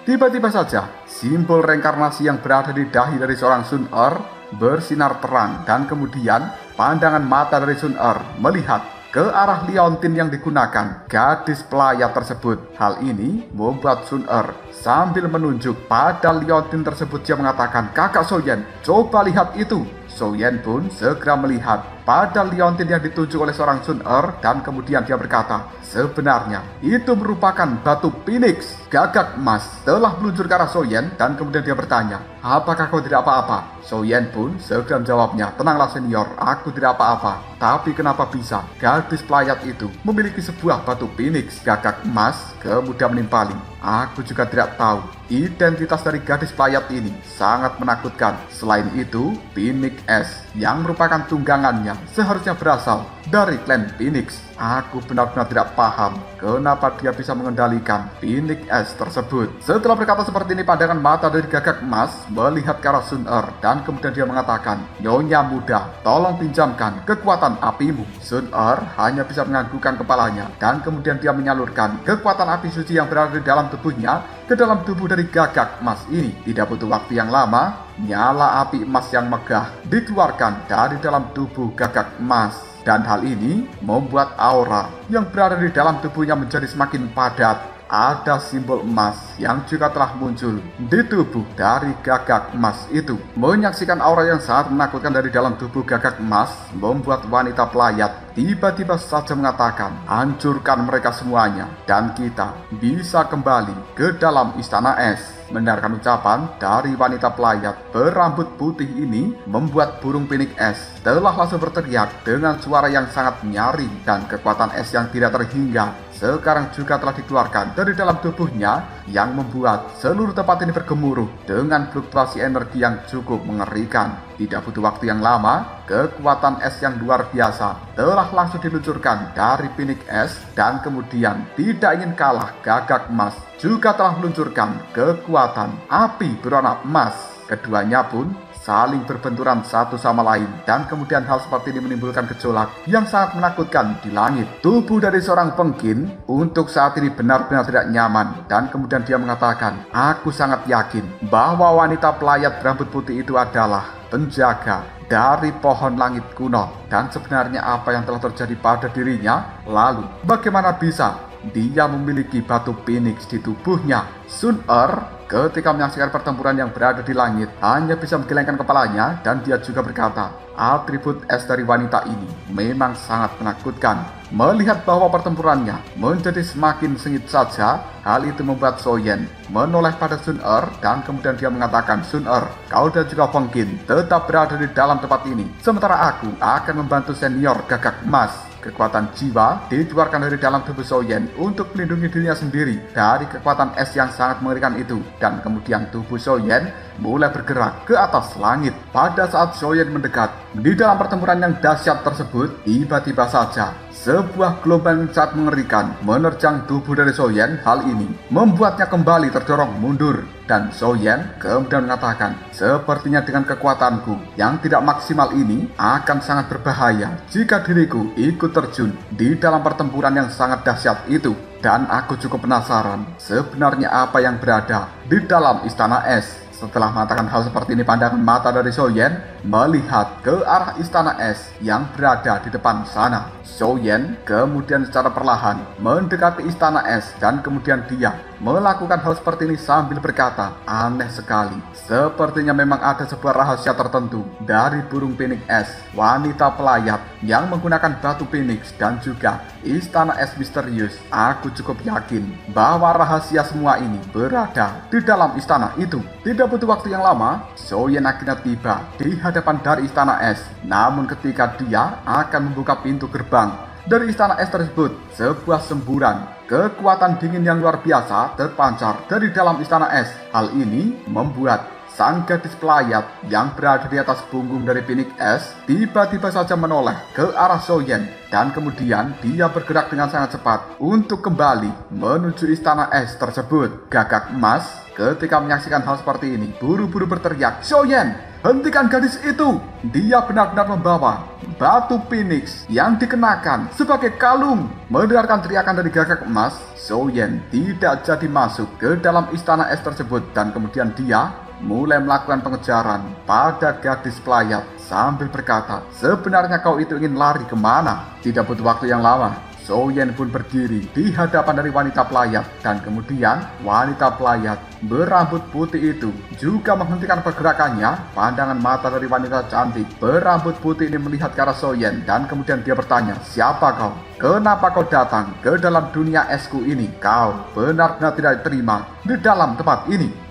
Tiba-tiba saja, simbol reinkarnasi yang berada di dahi dari seorang Sun Er bersinar terang, dan kemudian pandangan mata dari Sun Er melihat ke arah liontin yang digunakan gadis pelayat tersebut. Hal ini membuat Sun Er sambil menunjuk pada liontin tersebut, dia mengatakan, kakak Soyen, coba lihat itu. Soyen pun segera melihat pada liontin yang ditunjuk oleh seorang Sun Er, dan kemudian dia berkata, sebenarnya itu merupakan batu Phoenix. Gagak Emas telah meluncur ke arah Soyen dan kemudian dia bertanya, apakah kau tidak apa-apa? Soyen pun segera menjawabnya, tenanglah senior, aku tidak apa-apa. Tapi kenapa bisa gadis pelayat itu memiliki sebuah batu Phoenix? Gagak Emas kemudian menimpali, aku juga tidak tahu. Identitas dari gadis pelayat ini sangat menakutkan. Selain itu, Phoenix S yang merupakan tunggangannya seharusnya berasal dari klan Phoenix. Aku benar-benar tidak paham kenapa dia bisa mengendalikan Phoenix S tersebut. Setelah berkata seperti ini, pandangan mata dari Gagak Emas melihat ke arah Sun Er, dan kemudian dia mengatakan, Nyonya muda, tolong pinjamkan kekuatan apimu. Sun Er hanya bisa menganggukkan kepalanya, dan kemudian dia menyalurkan kekuatan api suci yang berada di dalam tubuhnya ke dalam tubuh dari Gagak Emas ini. Tidak butuh waktu yang lama, nyala api emas yang megah dikeluarkan dari dalam tubuh Gagak Emas. Dan hal ini membuat aura yang berada di dalam tubuhnya menjadi semakin padat. Ada simbol emas yang juga telah muncul di tubuh dari gagak emas itu. Menyaksikan aura yang sangat menakutkan dari dalam tubuh gagak emas membuat wanita pelayat tiba-tiba saja mengatakan, hancurkan mereka semuanya dan kita bisa kembali ke dalam istana es. Mendengarkan ucapan dari wanita pelayat berambut putih ini membuat burung pinik es telah langsung berteriak dengan suara yang sangat nyaring, dan kekuatan es yang tidak terhingga sekarang juga telah dikeluarkan dari dalam tubuhnya yang membuat seluruh tempat ini bergemuruh dengan fluktuasi energi yang cukup mengerikan. Tidak butuh waktu yang lama, kekuatan es yang luar biasa telah langsung diluncurkan dari pinik es, dan kemudian tidak ingin kalah gagak emas juga telah meluncurkan kekuatan api berwarna emas. Keduanya pun saling berbenturan satu sama lain, dan kemudian hal seperti ini menimbulkan gejolak yang sangat menakutkan di langit. Tubuh dari seorang pengkin untuk saat ini benar-benar tidak nyaman, dan kemudian dia mengatakan, aku sangat yakin bahwa wanita pelayat berambut putih itu adalah penjaga dari pohon langit kuno. Dan sebenarnya apa yang telah terjadi pada dirinya? Lalu bagaimana bisa dia memiliki batu phoenix di tubuhnya? Sun-er ketika menyaksikan pertempuran yang berada di langit hanya bisa menggelengkan kepalanya, dan dia juga berkata, atribut es dari wanita ini memang sangat menakutkan. Melihat bahwa pertempurannya menjadi semakin sengit saja, hal itu membuat Soyen menoleh pada Sun-er, dan kemudian dia mengatakan, Sun-er, kau dan juga Pengkin tetap berada di dalam tempat ini, sementara aku akan membantu senior gagak emas. Kekuatan jiwa dikeluarkan dari dalam tubuh Soyen untuk melindungi dirinya sendiri dari kekuatan es yang sangat mengerikan itu, dan kemudian tubuh Soyen mulai bergerak ke atas langit. Pada saat Soyen mendekat di dalam pertempuran yang dahsyat tersebut, tiba-tiba saja sebuah gelombang yang sangat mengerikan menerjang tubuh dari Soyen. Hal ini membuatnya kembali terdorong mundur, dan Soyen kemudian mengatakan, sepertinya dengan kekuatanku yang tidak maksimal ini akan sangat berbahaya jika diriku ikut terjun di dalam pertempuran yang sangat dahsyat itu. Dan aku cukup penasaran sebenarnya apa yang berada di dalam istana es. Setelah mengatakan hal seperti ini, pandangan mata dari Soyen melihat ke arah istana es yang berada di depan sana. Soyen kemudian secara perlahan mendekati istana es, dan kemudian dia melakukan hal seperti ini sambil berkata, aneh sekali. Sepertinya memang ada sebuah rahasia tertentu dari burung pinik es, wanita pelayat yang menggunakan batu phoenix, dan juga istana es misterius. Aku cukup yakin bahwa rahasia semua ini berada di dalam istana itu. Tidak butuh waktu yang lama, Soyen akhirnya tiba di hadapan dari istana es. Namun ketika dia akan membuka pintu gerbang dari istana es tersebut, sebuah semburan kekuatan dingin yang luar biasa terpancar dari dalam istana es. Hal ini membuat sang gadis pelayat yang berada di atas punggung dari pinik es tiba-tiba saja menoleh ke arah Soyen, dan kemudian dia bergerak dengan sangat cepat untuk kembali menuju istana es tersebut. Gagak emas ketika menyaksikan hal seperti ini buru-buru berteriak, Soyen, hentikan gadis itu. Dia benar-benar membawa batu phoenix yang dikenakan sebagai kalung. Mendengarkan teriakan dari gagak emas, Soyen tidak jadi masuk ke dalam istana es tersebut, dan kemudian dia mulai melakukan pengejaran pada gadis pelayat sambil berkata, sebenarnya kau itu ingin lari kemana? Tidak butuh waktu yang lama, Soyen pun berdiri di hadapan dari wanita pelayat, dan kemudian wanita pelayat berambut putih itu juga menghentikan pergerakannya. Pandangan mata dari wanita cantik berambut putih ini melihat ke arah Soyen, dan kemudian dia bertanya, siapa kau? Kenapa kau datang ke dalam dunia esku ini? Kau benar-benar tidak diterima di dalam tempat ini.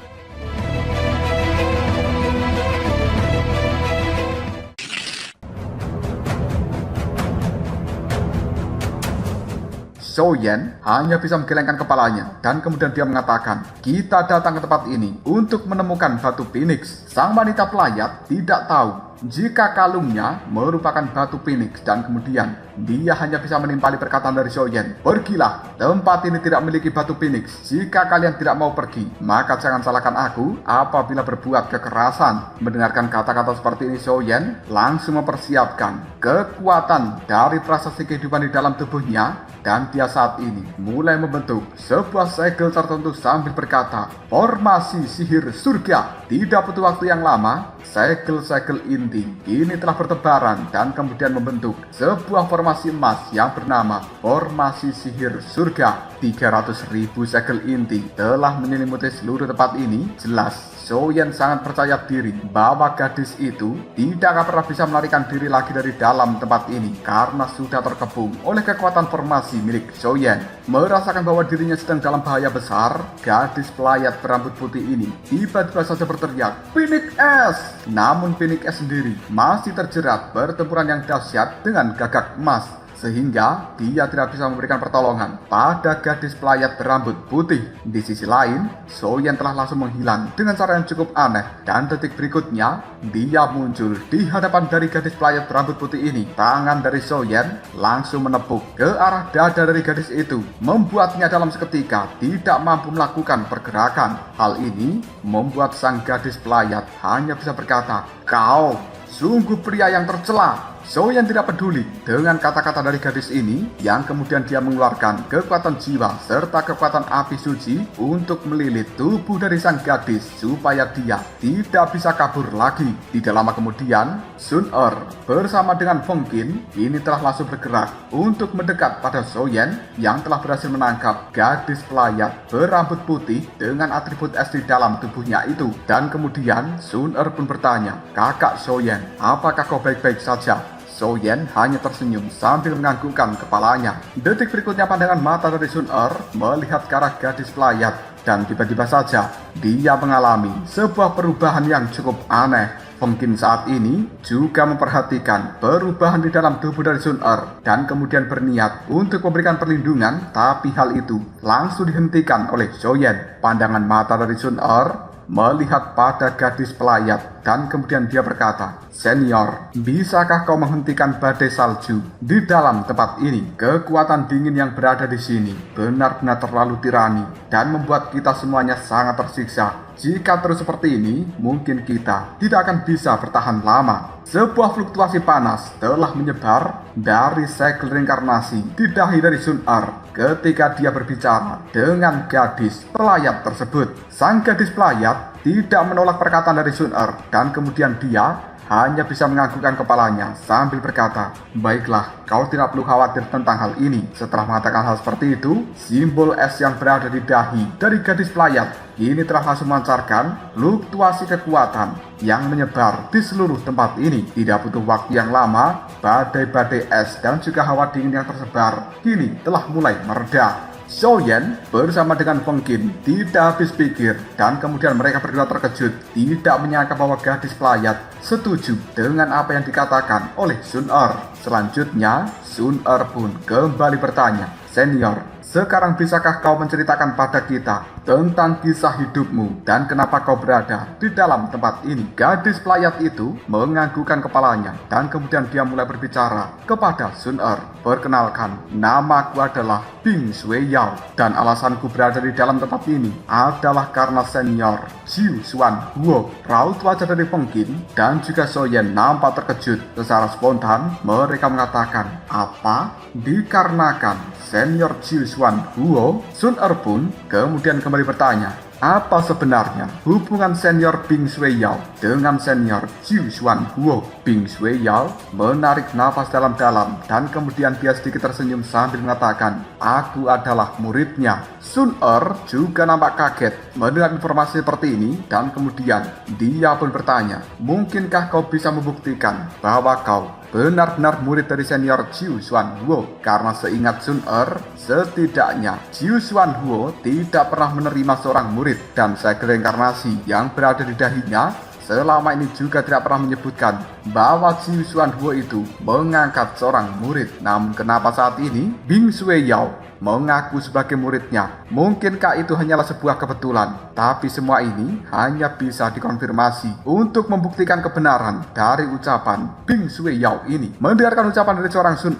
Soyen hanya bisa menggelengkan kepalanya, dan kemudian dia mengatakan, kita datang ke tempat ini untuk menemukan batu phoenix. Sang wanita pelayat tidak tahu jika kalungnya merupakan batu phoenix, dan kemudian dia hanya bisa menimpali perkataan dari Soyen, pergilah, tempat ini tidak memiliki batu phoenix. Jika kalian tidak mau pergi, maka jangan salahkan aku apabila berbuat kekerasan. Mendengarkan kata-kata seperti ini, Soyen langsung mempersiapkan kekuatan dari prasasti kehidupan di dalam tubuhnya, dan dia saat ini mulai membentuk sebuah segel tertentu sambil berkata, formasi sihir surga. Tidak butuh waktu yang lama, segel-segel inti kini telah bertebaran dan kemudian membentuk sebuah formasi emas yang bernama formasi sihir surga. 300.000 segel inti telah menyelimuti seluruh tempat ini. Jelas Soyen sangat percaya diri bahwa gadis itu tidak akan pernah bisa melarikan diri lagi dari dalam tempat ini karena sudah terkepung oleh kekuatan formasi milik Soyen. Merasakan bahwa dirinya sedang dalam bahaya besar, gadis pelayat berambut putih ini tiba-tiba saja berteriak, "Phoenix S!" Namun Phoenix S sendiri masih terjerat pertempuran yang dahsyat dengan gagak emas, sehingga dia tidak bisa memberikan pertolongan pada gadis pelayat berambut putih. Di sisi lain, Soyen telah langsung menghilang dengan cara yang cukup aneh, dan detik berikutnya dia muncul di hadapan dari gadis pelayat berambut putih ini. Tangan dari Soyen langsung menepuk ke arah dada dari gadis itu, membuatnya dalam seketika tidak mampu melakukan pergerakan. Hal ini membuat sang gadis pelayat hanya bisa berkata, "Kau sungguh pria yang tercela." Soyen tidak peduli dengan kata-kata dari gadis ini, yang kemudian dia mengeluarkan kekuatan jiwa serta kekuatan api suci untuk melilit tubuh dari sang gadis supaya dia tidak bisa kabur lagi. Tidak lama kemudian, Sun bersama dengan Feng Qin ini telah langsung bergerak untuk mendekat pada Soyen yang telah berhasil menangkap gadis pelayat berambut putih dengan atribut es di dalam tubuhnya itu. Dan kemudian Sun pun bertanya, "Kakak Soyen, apakah kau baik-baik saja?" Soyen hanya tersenyum sambil menganggukkan kepalanya. Detik berikutnya pandangan mata dari Sun melihat ke arah gadis pelayat, dan tiba-tiba saja dia mengalami sebuah perubahan yang cukup aneh. Feng Qin saat ini juga memperhatikan perubahan di dalam tubuh dari Sun dan kemudian berniat untuk memberikan perlindungan, tapi hal itu langsung dihentikan oleh Soyen. Pandangan mata dari Sun melihat pada gadis pelayat dan kemudian dia berkata, "Senior, bisakah kau menghentikan badai salju di dalam tempat ini? Kekuatan dingin yang berada di sini benar-benar terlalu tirani dan membuat kita semuanya sangat tersiksa. Jika terus seperti ini, mungkin kita tidak akan bisa bertahan lama." Sebuah fluktuasi panas telah menyebar dari segel reinkarnasi di dahi dari Sun ketika dia berbicara dengan gadis pelayat tersebut. Sang gadis pelayat tidak menolak perkataan dari Sun dan kemudian dia hanya bisa menganggukkan kepalanya sambil berkata, "Baiklah, kau tidak perlu khawatir tentang hal ini." Setelah mengatakan hal seperti itu, simbol es yang berada di dahi dari gadis pelayat kini telah langsung memancarkan fluktuasi kekuatan yang menyebar di seluruh tempat ini. Tidak butuh waktu yang lama, badai-badai es dan juga hawa dingin yang tersebar kini telah mulai mereda. Soyen bersama dengan Feng Qin tidak habis pikir dan kemudian mereka berdua terkejut, tidak menyangka bahwa gadis pelayat setuju dengan apa yang dikatakan oleh Sun Selanjutnya Sun pun kembali bertanya, "Senior, sekarang bisakah kau menceritakan pada kita tentang kisah hidupmu dan kenapa kau berada di dalam tempat ini?" Gadis pelayat itu menganggukkan kepalanya dan kemudian dia mulai berbicara kepada Sun "Perkenalkan, namaku adalah Bing Sui Yao dan alasanku berada di dalam tempat ini adalah karena Senior Jiu Xuan Huo." Raut wajah dari Feng Qin dan juga Soyen nampak terkejut. Secara spontan mereka mengatakan, "Apa? Dikarenakan Senior Jiu Xuan Huo?" Sun pun kemudian kembali bertanya, "Apa sebenarnya hubungan Senior Bing Sui Yao dengan Senior Jiu Xuan Huo?" Bing Sui Yao menarik nafas dalam-dalam dan kemudian dia sedikit tersenyum sambil mengatakan, "Aku adalah muridnya." Sun juga nampak kaget mendengar informasi seperti ini dan kemudian dia pun bertanya, "Mungkinkah kau bisa membuktikan bahwa kau benar-benar murid dari Senior Jiu Xuan Huo?" Karena seingat Sun setidaknya Jiu Xuan Huo tidak pernah menerima seorang murid dan segel reinkarnasi yang berada di dahinya selama ini juga tidak pernah menyebutkan bahwa Jiu Xuan Huo itu mengangkat seorang murid. Namun kenapa saat ini Bing Sui Yao mengaku sebagai muridnya? Mungkinkah itu hanyalah sebuah kebetulan? Tapi semua ini hanya bisa dikonfirmasi untuk membuktikan kebenaran dari ucapan Bing Sui Yao ini. Mendengarkan ucapan dari seorang Sun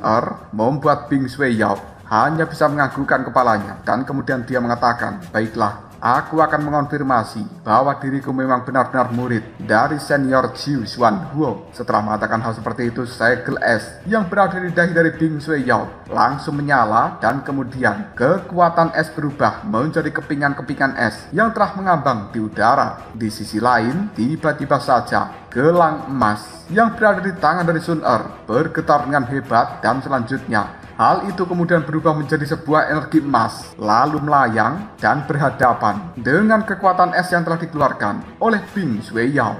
membuat Bing Sui Yao hanya bisa menganggukkan kepalanya dan kemudian dia mengatakan, "Baiklah, aku akan mengonfirmasi bahwa diriku memang benar-benar murid dari senior Jiu Xuan Huo. Setelah mengatakan hal seperti itu, segel es yang berada di dahi dari Bing Sui Yao langsung menyala dan kemudian kekuatan es berubah menjadi kepingan-kepingan es yang telah mengambang di udara. Di sisi lain, tiba-tiba saja gelang emas yang berada di tangan dari Sun Er bergetar dengan hebat dan selanjutnya hal itu kemudian berubah menjadi sebuah energi emas, lalu melayang dan berhadapan dengan kekuatan es yang telah dikeluarkan oleh Bing Sui Yao.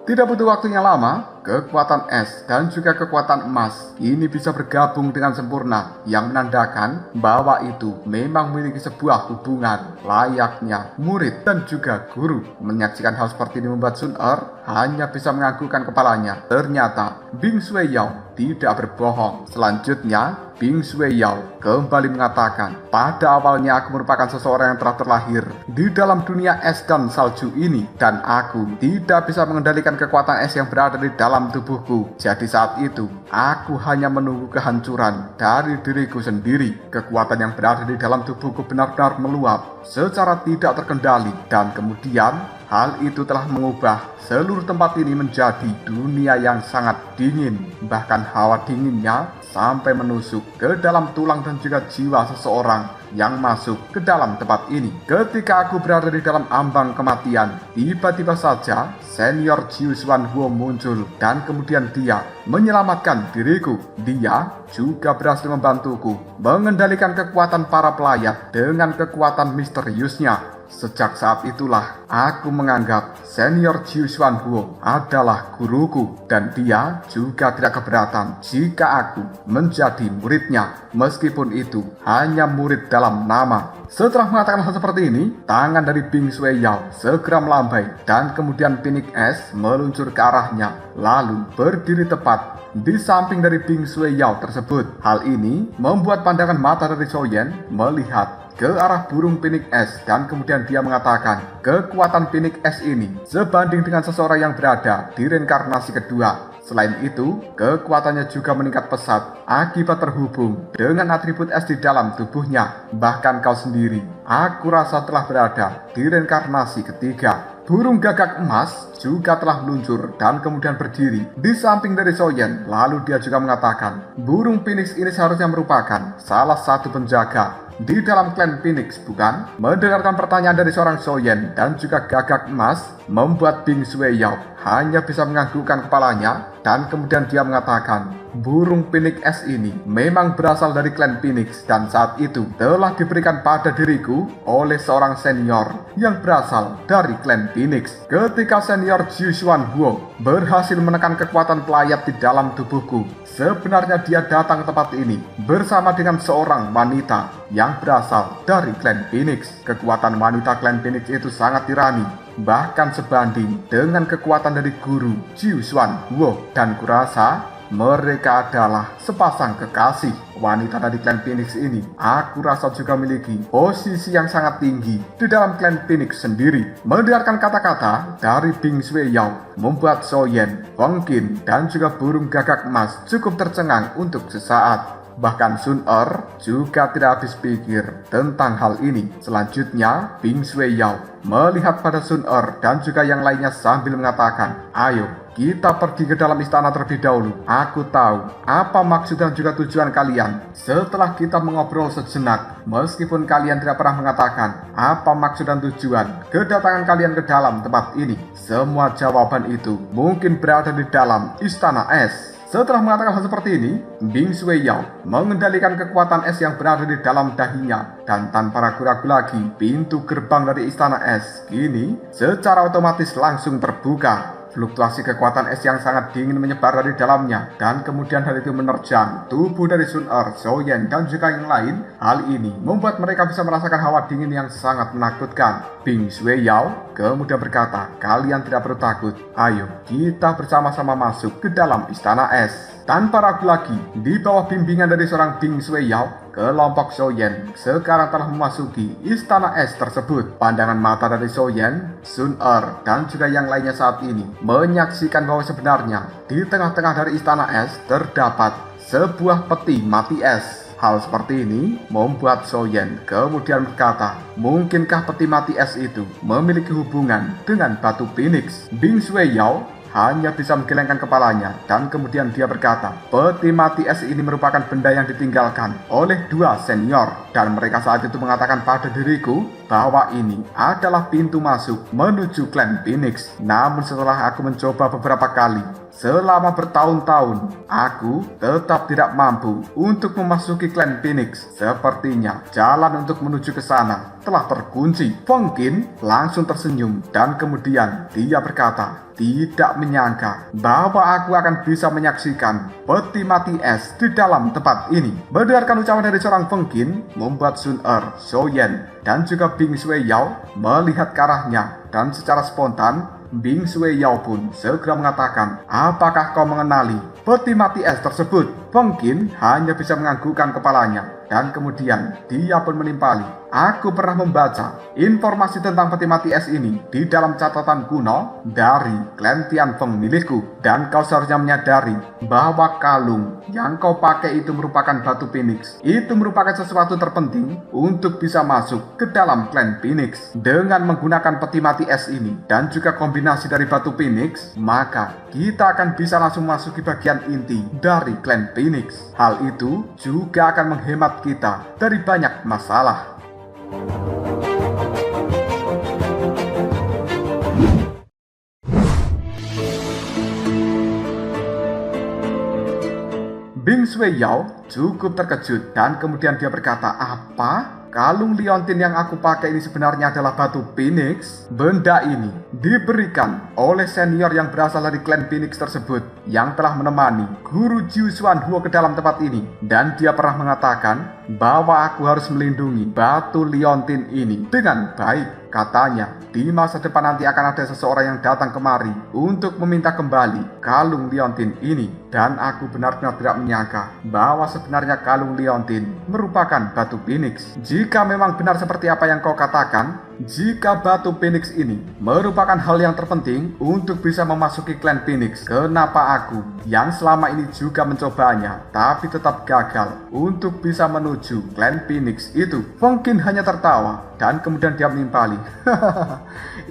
Tidak butuh waktu yang lama, kekuatan es dan juga kekuatan emas ini bisa bergabung dengan sempurna yang menandakan bahwa itu memang memiliki sebuah hubungan layaknya murid dan juga guru. Menyaksikan hal seperti ini membuat Sun Er hanya bisa menganggukkan kepalanya. Ternyata Bing Sui Yao tidak berbohong. Selanjutnya Bing Sui Yao kembali mengatakan, pada awalnya aku merupakan seseorang yang telah terlahir di dalam dunia es dan salju ini, dan aku tidak bisa mengendalikan kekuatan es yang berada di dalam tubuhku. Jadi saat itu aku hanya menunggu kehancuran dari diriku sendiri. Kekuatan yang berada di dalam tubuhku benar-benar meluap secara tidak terkendali, dan kemudian hal itu telah mengubah seluruh tempat ini menjadi dunia yang sangat dingin. Bahkan hawa dinginnya sampai menusuk ke dalam tulang dan juga jiwa seseorang yang masuk ke dalam tempat ini. Ketika aku berada di dalam ambang kematian, tiba-tiba saja senior Jiu Xuan Huo muncul dan kemudian dia menyelamatkan diriku. Dia juga berhasil membantuku mengendalikan kekuatan para pelayat dengan kekuatan misteriusnya. Sejak saat itulah aku menganggap senior Jiu Xuan Huo adalah guruku, dan dia juga tidak keberatan jika aku menjadi muridnya, meskipun itu hanya murid dalam nama. Setelah mengatakan hal seperti ini, tangan dari Bing Sui Yao segera melambai dan kemudian pinik es meluncur ke arahnya, lalu berdiri tepat di samping dari Bing Sui Yao tersebut. Hal ini membuat pandangan mata dari Zhou Yan melihat ke arah burung pinik es, dan kemudian dia mengatakan kekuatan pinik es ini sebanding dengan seseorang yang berada di reinkarnasi kedua. Selain itu, kekuatannya juga meningkat pesat akibat terhubung dengan atribut es di dalam tubuhnya. Bahkan kau sendiri, aku rasa telah berada di reinkarnasi ketiga. Burung gagak emas juga telah meluncur dan kemudian berdiri di samping dari Zhou Yan. Lalu dia juga mengatakan, burung Phoenix ini seharusnya merupakan salah satu penjaga di dalam klan Phoenix, bukan? Mendengarkan pertanyaan dari seorang Zhou Yan dan juga gagak emas membuat Bing Sui Yao hanya bisa menganggukkan kepalanya, dan kemudian dia mengatakan, burung Phoenix es ini memang berasal dari klan Phoenix dan saat itu telah diberikan pada diriku oleh seorang senior yang berasal dari klan Phoenix. Ketika senior Jiu Xuan Huo berhasil menekan kekuatan pelayat di dalam tubuhku, sebenarnya dia datang ke tempat ini bersama dengan seorang wanita yang berasal dari klan Phoenix. Kekuatan wanita klan Phoenix itu sangat tirani, bahkan sebanding dengan kekuatan dari guru Jiu Xuan Huo, dan kurasa mereka adalah sepasang kekasih. Wanita dari klan Phoenix ini aku rasa juga memiliki posisi yang sangat tinggi di dalam klan Phoenix sendiri. Mendengarkan kata-kata dari Bing Sui Yao membuat Zhou Yan, Wang Qin, dan juga burung gagak emas cukup tercengang untuk sesaat. Bahkan Sun Er juga tidak habis pikir tentang hal ini. Selanjutnya Bing Sui Yao melihat pada Sun Er dan juga yang lainnya sambil mengatakan, ayo kita pergi ke dalam istana terlebih dahulu. Aku tahu apa maksud dan juga tujuan kalian. Setelah kita mengobrol sejenak, meskipun kalian tidak pernah mengatakan apa maksud dan tujuan kedatangan kalian ke dalam tempat ini, semua jawaban itu mungkin berada di dalam istana es. Setelah mengatakan hal seperti ini, Bing Sui Yao mengendalikan kekuatan es yang berada di dalam dahinya, dan tanpa ragu-ragu lagi, pintu gerbang dari istana es kini secara otomatis langsung terbuka. Fluktuasi kekuatan es yang sangat dingin menyebar dari dalamnya, dan kemudian hal itu menerjang tubuh dari Sun Er, Zhou Yan, dan juga yang lain. Hal ini membuat mereka bisa merasakan hawa dingin yang sangat menakutkan. Bing Sui Yao kemudian berkata, kalian tidak perlu takut. Ayo, kita bersama-sama masuk ke dalam istana es. Tanpa ragu lagi, di bawah bimbingan dari seorang Bing Sui Yao, kelompok Shouyan sekarang telah memasuki istana es tersebut. Pandangan mata dari Shouyan, Sun Er, dan juga yang lainnya saat ini menyaksikan bahwa sebenarnya di tengah-tengah dari istana es terdapat sebuah peti mati es. Hal seperti ini membuat Shouyan kemudian berkata, mungkinkah peti mati es itu memiliki hubungan dengan batu Phoenix? Bing Sui Yao hanya bisa menggelengkan kepalanya dan kemudian dia berkata, peti mati es ini merupakan benda yang ditinggalkan oleh dua senior dan mereka saat itu mengatakan pada diriku bahwa ini adalah pintu masuk menuju klan Phoenix. Namun setelah aku mencoba beberapa kali selama bertahun-tahun, aku tetap tidak mampu untuk memasuki klan Phoenix. Sepertinya jalan untuk menuju ke sana telah terkunci. Feng Qin langsung tersenyum dan kemudian dia berkata, tidak menyangka bahwa aku akan bisa menyaksikan peti mati es di dalam tempat ini. Mendengarkan ucapan dari seorang Feng Qin membuat Sun Er, Shouyan, dan juga Bing Sui Yao melihat ke arahnya dan secara spontan Bing Sui Yao pun segera mengatakan, apakah kau mengenali peti mati es tersebut? Feng Qin hanya bisa menganggukkan kepalanya dan kemudian dia pun menimpali, aku pernah membaca informasi tentang peti mati es ini di dalam catatan kuno dari klan Tianfeng milikku, dan kau seharusnya menyadari bahwa kalung yang kau pakai itu merupakan batu Phoenix. Itu merupakan sesuatu terpenting untuk bisa masuk ke dalam klan Phoenix. Dengan menggunakan peti mati es ini dan juga kombinasi dari batu Phoenix, maka kita akan bisa langsung masuki bagian inti dari klan Phoenix. Hal itu juga akan menghemat kita dari banyak masalah. Bing Sui Yao cukup terkejut dan kemudian dia berkata, apa? Kalung liontin yang aku pakai ini sebenarnya adalah batu Phoenix. Benda ini diberikan oleh senior yang berasal dari klan Phoenix tersebut yang telah menemani Guru Jiu Xuan Huo ke dalam tempat ini. Dan dia pernah mengatakan bahwa aku harus melindungi batu liontin ini dengan baik. Katanya, di masa depan nanti akan ada seseorang yang datang kemari untuk meminta kembali kalung liontin ini. Dan aku benar-benar tidak menyangka bahwa sebenarnya kalung liontin merupakan batu Phoenix. Jika memang benar seperti apa yang kau katakan, jika batu Phoenix ini merupakan hal yang terpenting untuk bisa memasuki klan Phoenix, kenapa aku yang selama ini juga mencobanya tapi tetap gagal untuk bisa menuju klan Phoenix itu? Feng Qin hanya tertawa dan kemudian dia menimpali.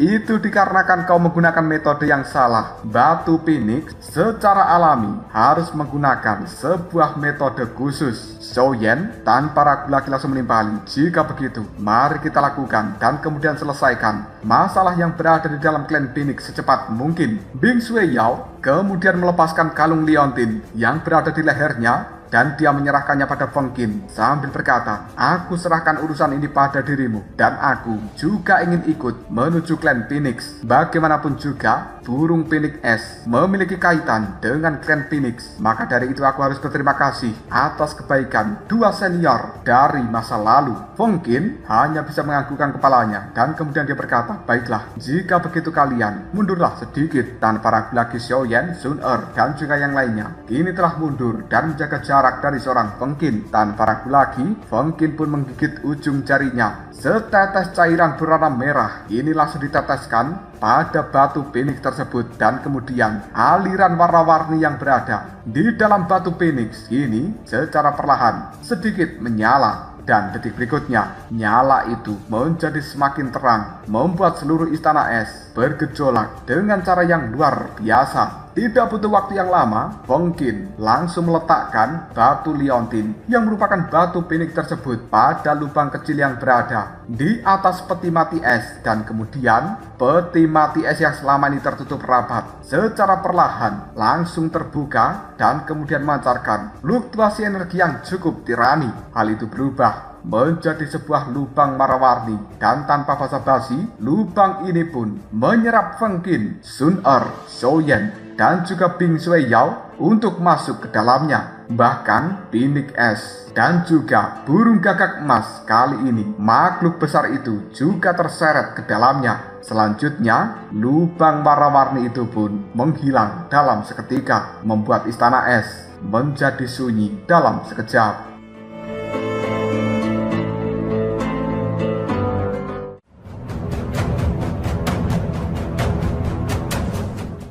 Itu dikarenakan kau menggunakan metode yang salah. Batu Phoenix secara alami harus menggunakan sebuah metode khusus. Shouyan tanpa ragu lagi langsung menimpali. Jika begitu, mari kita lakukan dan kemudian selesaikan masalah yang berada di dalam klan Phoenix secepat mungkin. Bing Sui Yao kemudian melepaskan kalung liontin yang berada di lehernya dan dia menyerahkannya pada Feng Qin sambil berkata, aku serahkan urusan ini pada dirimu dan aku juga ingin ikut menuju klan Phoenix. Bagaimanapun juga burung Phoenix S memiliki kaitan dengan klan Phoenix, maka dari itu aku harus berterima kasih atas kebaikan dua senior dari masa lalu. Feng Qin hanya bisa menganggukkan kepalanya dan kemudian dia berkata, baiklah, jika begitu kalian mundurlah sedikit. Tanpa ragu lagi Shouyan, Sun Er, dan juga yang lainnya kini telah mundur dan menjaga jarak dari seorang Feng Qin. Tanpa ragu lagi, Feng Qin pun menggigit ujung jarinya. Setetes cairan berwarna merah ini langsung diteteskan pada batu Phoenix tersebut dan kemudian aliran warna-warni yang berada di dalam batu Phoenix ini secara perlahan sedikit menyala. Dan detik berikutnya, nyala itu menjadi semakin terang, membuat seluruh istana es bergejolak dengan cara yang luar biasa. Tidak butuh waktu yang lama, Feng Qin langsung meletakkan batu liontin yang merupakan batu Phoenix tersebut pada lubang kecil yang berada di atas peti mati es. Dan kemudian peti mati es yang selama ini tertutup rapat secara perlahan langsung terbuka dan kemudian memancarkan fluktuasi energi yang cukup tirani. Hal itu berubah menjadi sebuah lubang warna-warni dan tanpa basa-basi, lubang ini pun menyerap Feng Qin, Sun Er, Shouyan, dan juga Bing Sui Yao untuk masuk ke dalamnya. Bahkan Phoenix S dan juga burung gagak emas kali ini, makhluk besar itu juga terseret ke dalamnya. Selanjutnya, lubang warna-warni itu pun menghilang dalam seketika, membuat istana es menjadi sunyi dalam sekejap.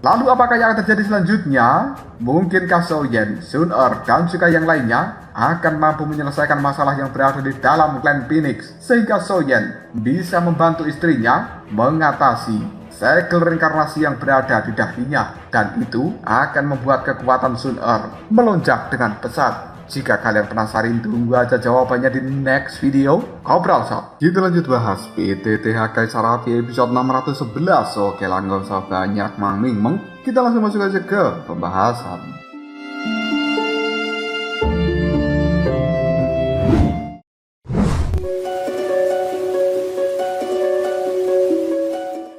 Lalu apakah yang akan terjadi selanjutnya? Mungkinkah Soyen, Sun-Er, dan juga yang lainnya akan mampu menyelesaikan masalah yang berada di dalam klan Phoenix, sehingga Soyen bisa membantu istrinya mengatasi segel reinkarnasi yang berada di dahinya, dan itu akan membuat kekuatan Sun-Er melonjak dengan pesat. Jika kalian penasaran, tunggu aja jawabannya di next video Ngobrol Shop. Kita lanjut bahas PTTH Kaisar Api episode 611. Oke lah, nggak usah banyak meng. Kita langsung masuk aja ke pembahasan.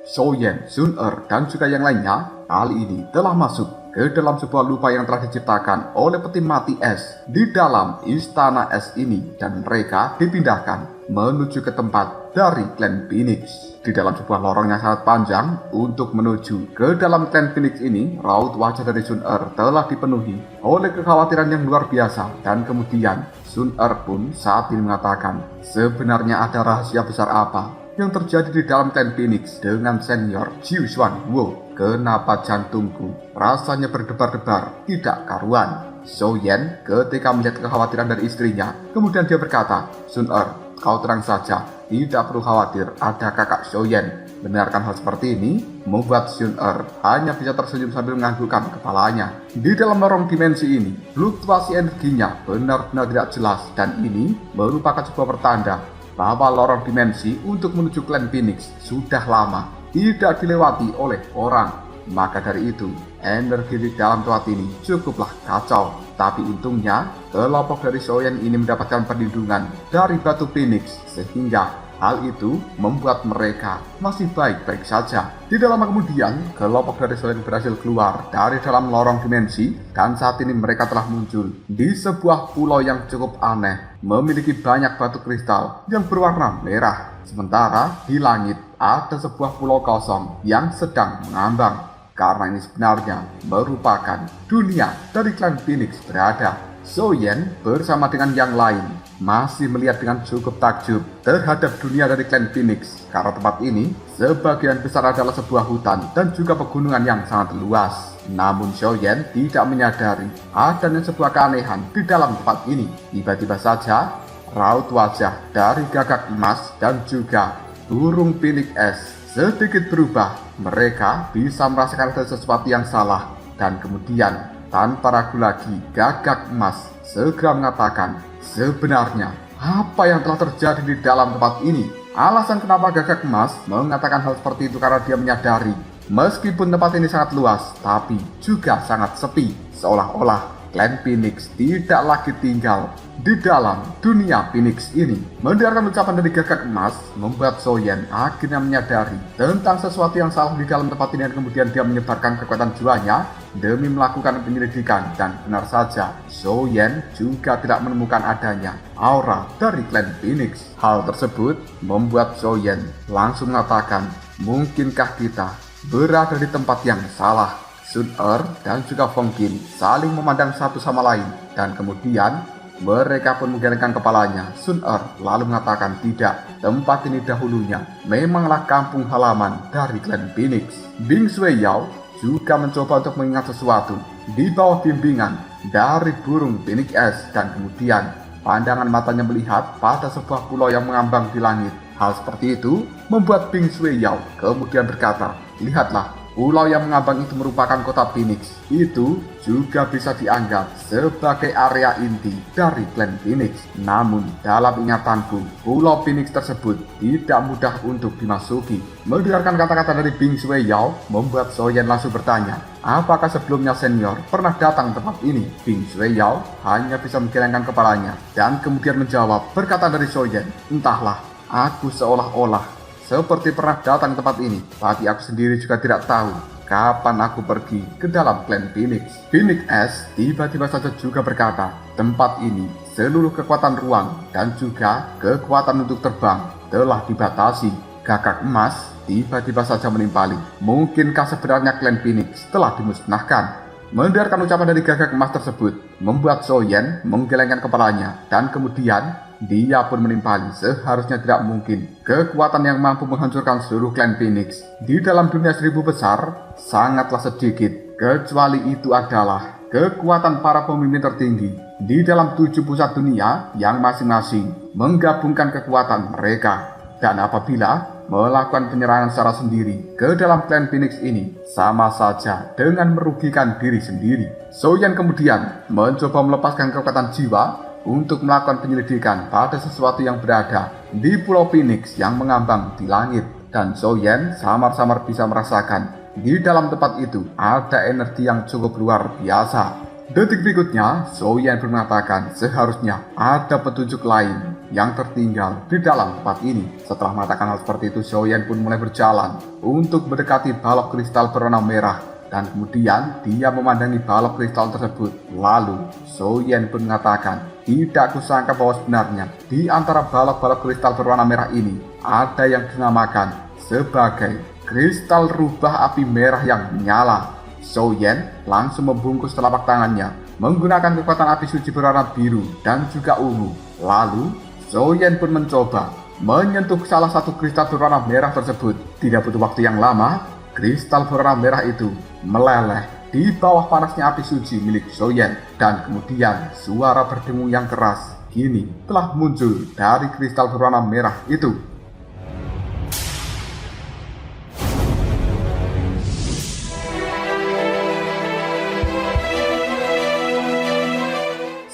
Soyen, Sun-Er, dan juga yang lainnya kali ini telah masuk ke dalam sebuah lupa yang telah diciptakan oleh peti mati es di dalam istana es ini, dan mereka dipindahkan menuju ke tempat dari klan Phoenix. Di dalam sebuah lorong yang sangat panjang untuk menuju ke dalam klan Phoenix ini, raut wajah dari Sun-Er telah dipenuhi oleh kekhawatiran yang luar biasa, dan kemudian Sun-Er pun saat ini mengatakan, sebenarnya ada rahasia besar apa yang terjadi di dalam klan Phoenix dengan senior Jiu Xuan Wo. Kenapa jantungku rasanya berdebar-debar tidak karuan? Soyen ketika melihat kekhawatiran dari istrinya, kemudian dia berkata, Sun-Er, kau tenang saja, tidak perlu khawatir, ada kakak Soyen. Mendengarkan hal seperti ini membuat Sun-Er hanya bisa tersenyum sambil menganggukkan kepalanya. Di dalam lorong dimensi ini, fluktuasi energinya benar-benar tidak jelas, dan ini merupakan sebuah pertanda bahwa lorong dimensi untuk menuju klan Phoenix sudah lama tidak dilewati oleh orang. Maka dari itu, energi di dalam tempat ini cukuplah kacau. Tapi untungnya, kelompok dari Soyen ini mendapatkan perlindungan dari batu Phoenix, sehingga hal itu membuat mereka masih baik-baik saja. Di dalam kemudian, kelompok dari Soyen berhasil keluar dari dalam lorong dimensi, dan saat ini mereka telah muncul di sebuah pulau yang cukup aneh, memiliki banyak batu kristal yang berwarna merah. Sementara di langit ada sebuah pulau kosong yang sedang mengambang. Karena ini sebenarnya merupakan dunia dari klan Phoenix berada. Soyen bersama dengan yang lain masih melihat dengan cukup takjub terhadap dunia dari klan Phoenix, karena tempat ini sebagian besar adalah sebuah hutan dan juga pegunungan yang sangat luas. Namun Soyen tidak menyadari adanya sebuah keanehan di dalam tempat ini. Tiba-tiba saja raut wajah dari gagak emas dan juga burung Phoenix es sedikit berubah. Mereka bisa merasakan ada sesuatu yang salah, dan kemudian tanpa ragu lagi gagak emas segera mengatakan, sebenarnya apa yang telah terjadi di dalam tempat ini? Alasan kenapa gagak emas mengatakan hal seperti itu karena dia menyadari meskipun tempat ini sangat luas, tapi juga sangat sepi, seolah-olah klan Phoenix tidak lagi tinggal di dalam dunia Phoenix ini. Mendengarkan ucapan dari gagak emas membuat Soyen akhirnya menyadari tentang sesuatu yang salah di dalam tempat ini, dan kemudian dia menyebarkan kekuatan jiwanya demi melakukan penyelidikan, dan benar saja Soyen juga tidak menemukan adanya aura dari klan Phoenix. Hal tersebut membuat Soyen langsung mengatakan, mungkinkah kita berada di tempat yang salah? Sun-Er dan juga Feng Qin saling memandang satu sama lain, dan kemudian mereka pun menggelengkan kepalanya. Sun-Er lalu mengatakan, tidak, tempat ini dahulunya memanglah kampung halaman dari klan Phoenix. Bing Shuiyao juga mencoba untuk mengingat sesuatu di bawah bimbingan dari burung Phoenix es, dan kemudian pandangan matanya melihat pada sebuah pulau yang mengambang di langit. Hal seperti itu membuat Bing Shuiyao kemudian berkata, lihatlah, pulau yang mengambang itu merupakan kota Phoenix. Itu juga bisa dianggap sebagai area inti dari klan Phoenix. Namun dalam ingatanku, pulau Phoenix tersebut tidak mudah untuk dimasuki. Mendengarkan kata-kata dari Bing Shuiyao membuat Soyen langsung bertanya, apakah sebelumnya senior pernah datang ke tempat ini? Bing Shuiyao hanya bisa menggelengkan kepalanya dan kemudian menjawab, berkata dari Soyen, entahlah, aku seolah-olah seperti pernah datang ke tempat ini, tapi aku sendiri juga tidak tahu kapan aku pergi ke dalam klan Phoenix. Phoenix S tiba-tiba saja juga berkata, tempat ini seluruh kekuatan ruang dan juga kekuatan untuk terbang telah dibatasi. Gagak emas tiba-tiba saja menimpali. Mungkinkah sebenarnya klan Phoenix telah dimusnahkan? Mendengarkan ucapan dari gagak emas tersebut membuat Soyen menggelengkan kepalanya dan kemudian dia pun menimpali. Seharusnya tidak mungkin kekuatan yang mampu menghancurkan seluruh klan Phoenix di dalam dunia 1000 besar sangatlah sedikit, kecuali itu adalah kekuatan para pemimpin tertinggi di dalam 7 pusat dunia yang masing-masing menggabungkan kekuatan mereka. Dan apabila melakukan penyerangan secara sendiri ke dalam klan Phoenix ini, sama saja dengan merugikan diri sendiri. Soyen kemudian mencoba melepaskan kekuatan jiwa untuk melakukan penyelidikan pada sesuatu yang berada di Pulau Phoenix yang mengambang di langit. Dan Soyen samar-samar bisa merasakan di dalam tempat itu ada energi yang cukup luar biasa. Detik berikutnya, Soyen pun mengatakan seharusnya ada petunjuk lain yang tertinggal di dalam tempat ini. Setelah mengatakan hal seperti itu, Soyen pun mulai berjalan untuk mendekati balok kristal berwarna merah. Dan kemudian dia memandangi balok kristal tersebut. Lalu Soyen pun mengatakan, tidak kusangka bahwa sebenarnya di antara balok-balok kristal berwarna merah ini ada yang dinamakan sebagai kristal rubah api merah yang menyala. Soyen langsung membungkus telapak tangannya menggunakan kekuatan api suci berwarna biru dan juga ungu. Lalu Soyen pun mencoba menyentuh salah satu kristal berwarna merah tersebut. Tidak butuh waktu yang lama, kristal berwarna merah itu meleleh di bawah panasnya api suci milik Soyen. Dan kemudian suara berdengung yang keras kini telah muncul dari kristal berwarna merah itu.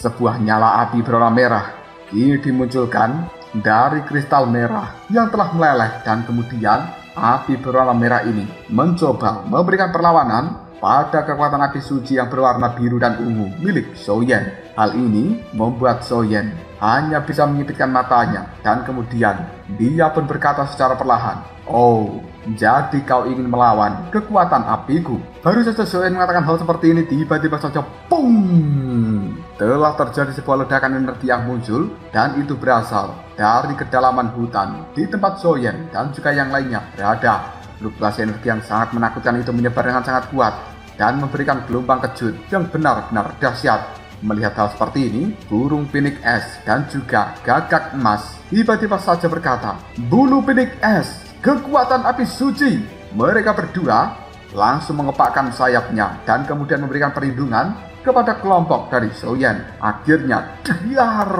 Sebuah nyala api berwarna merah ini dimunculkan dari kristal merah yang telah meleleh, dan kemudian api berwarna merah ini mencoba memberikan perlawanan pada kekuatan api suci yang berwarna biru dan ungu milik Soyen. Hal ini membuat Soyen hanya bisa menyipitkan matanya, dan kemudian dia pun berkata secara perlahan, "Oh, jadi kau ingin melawan kekuatan apiku?" Baru saja Soyen mengatakan hal seperti ini, tiba-tiba saja pung! Telah terjadi sebuah ledakan energi yang muncul, dan itu berasal dari kedalaman hutan di tempat Soyen dan juga yang lainnya berada. Fluktuasi energi yang sangat menakutkan itu menyebar dengan sangat kuat dan memberikan gelombang kejut yang benar-benar dahsyat. Melihat hal seperti ini, burung Phoenix S dan juga gagak emas tiba-tiba saja berkata, "Bulu Phoenix S, kekuatan api suci!" Mereka berdua langsung mengepakkan sayapnya dan kemudian memberikan perlindungan kepada kelompok dari Soyen. Akhirnya, dar!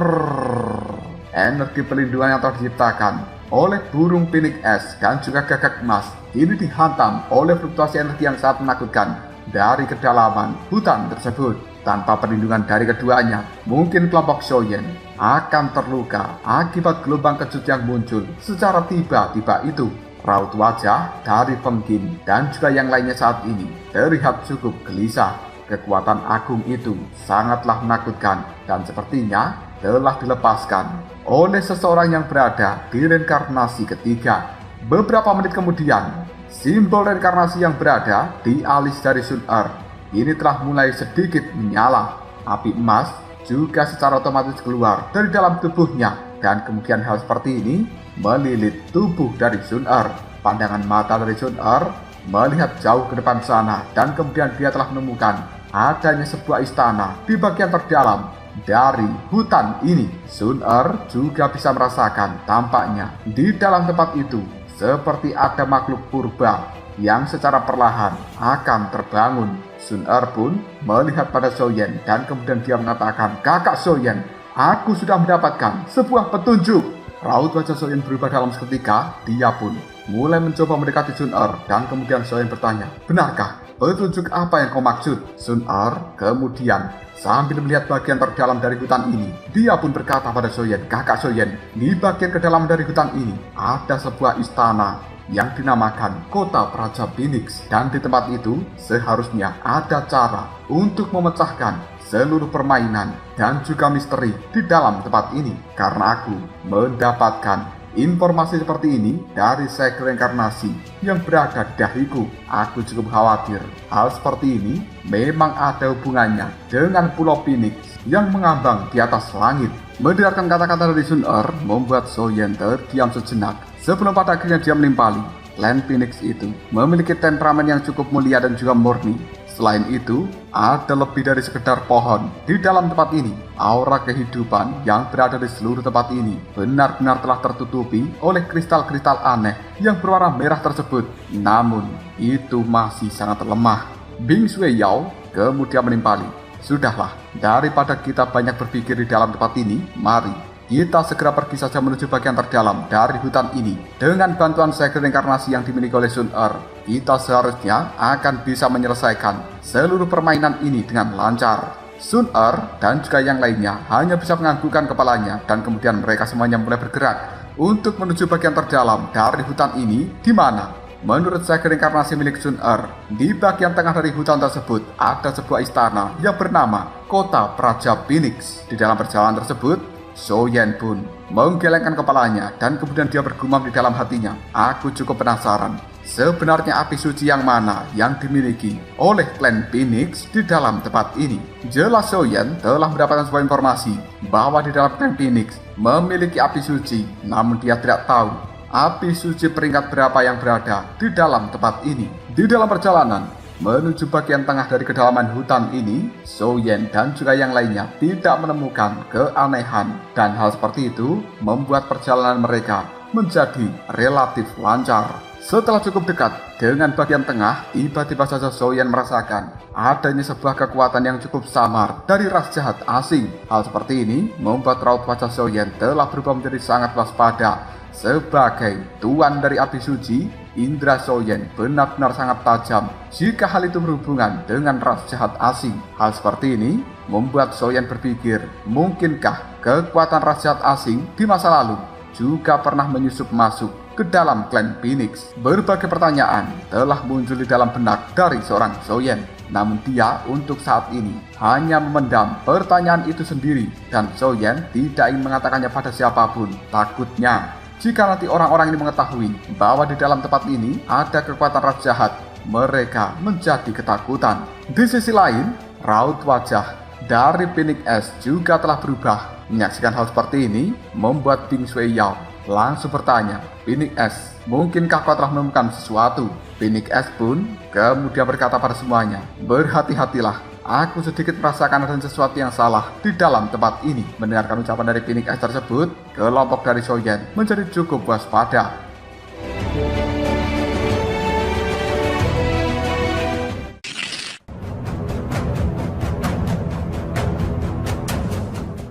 Energi perlindungan yang telah diciptakan oleh burung Phoenix S dan juga gagak emas ini dihantam oleh fluktuasi energi yang sangat menakutkan dari kedalaman hutan tersebut. Tanpa perlindungan dari keduanya, mungkin kelompok Soyen akan terluka akibat gelombang kejut yang muncul secara tiba-tiba itu. Raut wajah dari Feng Qin dan juga yang lainnya saat ini terlihat cukup gelisah. Kekuatan agung itu sangatlah menakutkan dan sepertinya telah dilepaskan oleh seseorang yang berada di reinkarnasi ketiga. Beberapa menit kemudian, simbol reinkarnasi yang berada di alis dari Sun Er ini telah mulai sedikit menyala. Api emas juga secara otomatis keluar dari dalam tubuhnya, dan kemudian hal seperti ini melilit tubuh dari Sun Er. Pandangan mata dari Sun Er melihat jauh ke depan sana, dan kemudian dia telah menemukan adanya sebuah istana di bagian terdalam dari hutan ini. Sun Er juga bisa merasakan tampaknya di dalam tempat itu seperti ada makhluk purba yang secara perlahan akan terbangun. Sun Er pun melihat pada Soyen dan kemudian dia mengatakan, "Kakak Soyen, aku sudah mendapatkan sebuah petunjuk." Raut wajah Soyen berubah dalam seketika. Dia pun mulai mencoba mendekati Sun Er dan kemudian Soyen bertanya, "Benarkah? Petunjuk apa yang kau maksud?" Sun Er kemudian sambil melihat bagian terdalam dari hutan ini, dia pun berkata pada Soyen, "Kakak Soyen, di bagian kedalaman dari hutan ini ada sebuah istana yang dinamakan Kota Praja Phoenix, dan di tempat itu seharusnya ada cara untuk memecahkan seluruh permainan dan juga misteri di dalam tempat ini. Karena aku mendapatkan Informasi seperti ini dari segel reinkarnasi yang berada di dahiku. Aku cukup khawatir hal seperti ini memang ada hubungannya dengan Pulau Phoenix yang mengambang di atas langit. Mendengarkan kata-kata dari Sun Er membuat Soyen terdiam sejenak sebelum pada akhirnya dia menimpali. Klan Phoenix itu memiliki temperamen yang cukup mulia dan juga murni. Selain itu, ada lebih dari sekedar pohon di dalam tempat ini. Aura kehidupan yang berada di seluruh tempat ini benar-benar telah tertutupi oleh kristal-kristal aneh yang berwarna merah tersebut. Namun, itu masih sangat lemah. Bing Shui Yao kemudian menimpali. Sudahlah, daripada kita banyak berpikir di dalam tempat ini, mari kita segera pergi saja menuju bagian terdalam dari hutan ini. Dengan bantuan segel reinkarnasi yang dimiliki oleh Sun Er, kita seharusnya akan bisa menyelesaikan seluruh permainan ini dengan lancar. Sun Er dan juga yang lainnya hanya bisa menganggukkan kepalanya dan kemudian mereka semuanya mulai bergerak untuk menuju bagian terdalam dari hutan ini, di mana menurut segel reinkarnasi milik Sun Er, di bagian tengah dari hutan tersebut ada sebuah istana yang bernama Kota Praja Phoenix. Di dalam perjalanan tersebut, Soyen pun menggelengkan kepalanya dan kemudian dia bergumam di dalam hatinya. Aku cukup penasaran, sebenarnya api suci yang mana yang dimiliki oleh klan Phoenix di dalam tempat ini. Jelas Soyen telah mendapatkan sebuah informasi bahwa di dalam klan Phoenix memiliki api suci, namun dia tidak tahu api suci peringkat berapa yang berada di dalam tempat ini. Di dalam perjalanan menuju bagian tengah dari kedalaman hutan ini, Soyen dan juga yang lainnya tidak menemukan keanehan, dan hal seperti itu membuat perjalanan mereka menjadi relatif lancar. Setelah cukup dekat dengan bagian tengah, tiba-tiba saja Soyen merasakan adanya sebuah kekuatan yang cukup samar dari ras jahat asing. Hal seperti ini membuat raut wajah Soyen telah berubah menjadi sangat waspada. Sebagai tuan dari api suci, indra Soyen benar-benar sangat tajam jika hal itu berhubungan dengan ras jahat asing. Hal seperti ini membuat Soyen berpikir, mungkinkah kekuatan ras jahat asing di masa lalu juga pernah menyusup masuk ke dalam klan Phoenix? Berbagai pertanyaan telah muncul di dalam benak dari seorang Soyen. Namun dia untuk saat ini hanya memendam pertanyaan itu sendiri, dan Soyen tidak ingin mengatakannya pada siapapun. Takutnya jika nanti orang-orang ini mengetahui bahwa di dalam tempat ini ada kekuatan ras jahat, mereka menjadi ketakutan. Di sisi lain, raut wajah dari Phoenix S juga telah berubah. Menyaksikan hal seperti ini membuat Bing Shui Yao langsung bertanya, Phoenix S, mungkinkah kau telah menemukan sesuatu? Phoenix S pun kemudian berkata pada semuanya, berhati-hatilah. Aku sedikit merasakan ada sesuatu yang salah di dalam tempat ini. Mendengarkan ucapan dari Phoenix S tersebut, kelompok dari Soyen menjadi cukup waspada.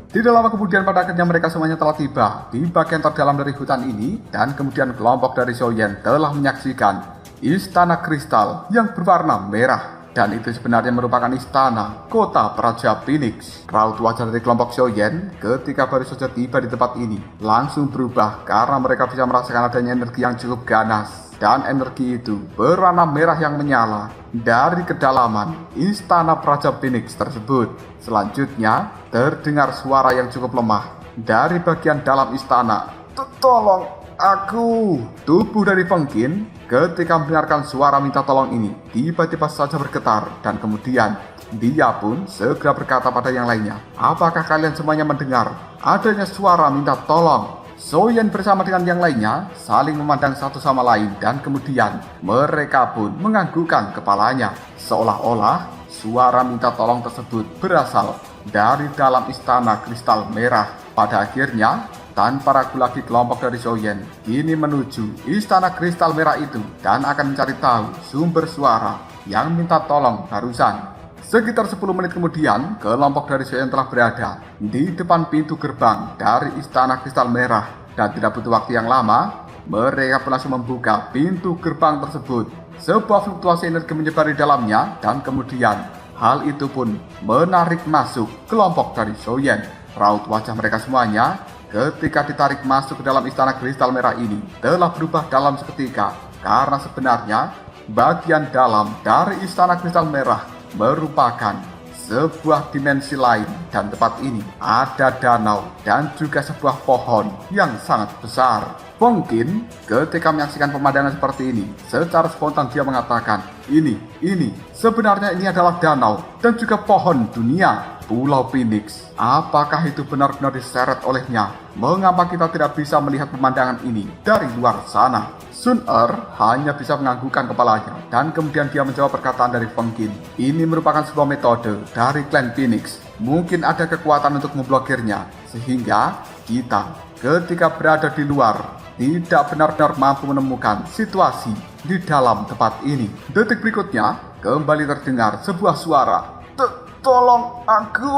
Tidak lama kemudian pada akhirnya mereka semuanya telah tiba di bagian terdalam dari hutan ini, dan kemudian kelompok dari Soyen telah menyaksikan istana kristal yang berwarna merah. Dan itu sebenarnya merupakan istana Kota Praja Phoenix. Raut wajah dari kelompok Soyen ketika baru saja tiba di tempat ini langsung berubah karena mereka bisa merasakan adanya energi yang cukup ganas. Dan energi itu berwarna merah yang menyala dari kedalaman istana Praja Phoenix tersebut. Selanjutnya terdengar suara yang cukup lemah dari bagian dalam istana. Tolong aku! Tubuh dari Fengqin ketika mendengarkan suara minta tolong ini tiba-tiba saja bergetar, dan kemudian dia pun segera berkata pada yang lainnya, apakah kalian semuanya mendengar adanya suara minta tolong? Soyen bersama dengan yang lainnya saling memandang satu sama lain, dan kemudian mereka pun menganggukkan kepalanya, seolah-olah suara minta tolong tersebut berasal dari dalam istana kristal merah. Pada akhirnya, tanpa ragu lagi kelompok dari Soyen kini menuju istana kristal merah itu dan akan mencari tahu sumber suara yang minta tolong barusan. Sekitar 10 menit kemudian, kelompok dari Soyen telah berada di depan pintu gerbang dari istana kristal merah, dan tidak butuh waktu yang lama, mereka pun langsung membuka pintu gerbang tersebut. Sebuah fluktuasi energi menyebar di dalamnya, dan kemudian hal itu pun menarik masuk kelompok dari Soyen. Raut wajah mereka semuanya ketika ditarik masuk ke dalam istana kristal merah ini telah berubah dalam seketika, karena sebenarnya bagian dalam dari istana kristal merah merupakan sebuah dimensi lain, dan tempat ini ada danau dan juga sebuah pohon yang sangat besar. Mungkin ketika menyaksikan pemandangan seperti ini, secara spontan dia mengatakan, ini sebenarnya ini adalah danau dan juga pohon dunia, Pulau Phoenix. Apakah itu benar-benar diseret olehnya? Mengapa kita tidak bisa melihat pemandangan ini dari luar sana? Sun Er hanya bisa menganggukkan kepalanya dan kemudian dia menjawab perkataan dari Feng Qin. Ini merupakan sebuah metode dari klan Phoenix. Mungkin ada kekuatan untuk memblokirnya, sehingga kita ketika berada di luar tidak benar-benar mampu menemukan situasi di dalam tempat ini. Detik berikutnya, kembali terdengar sebuah suara. Tolong aku.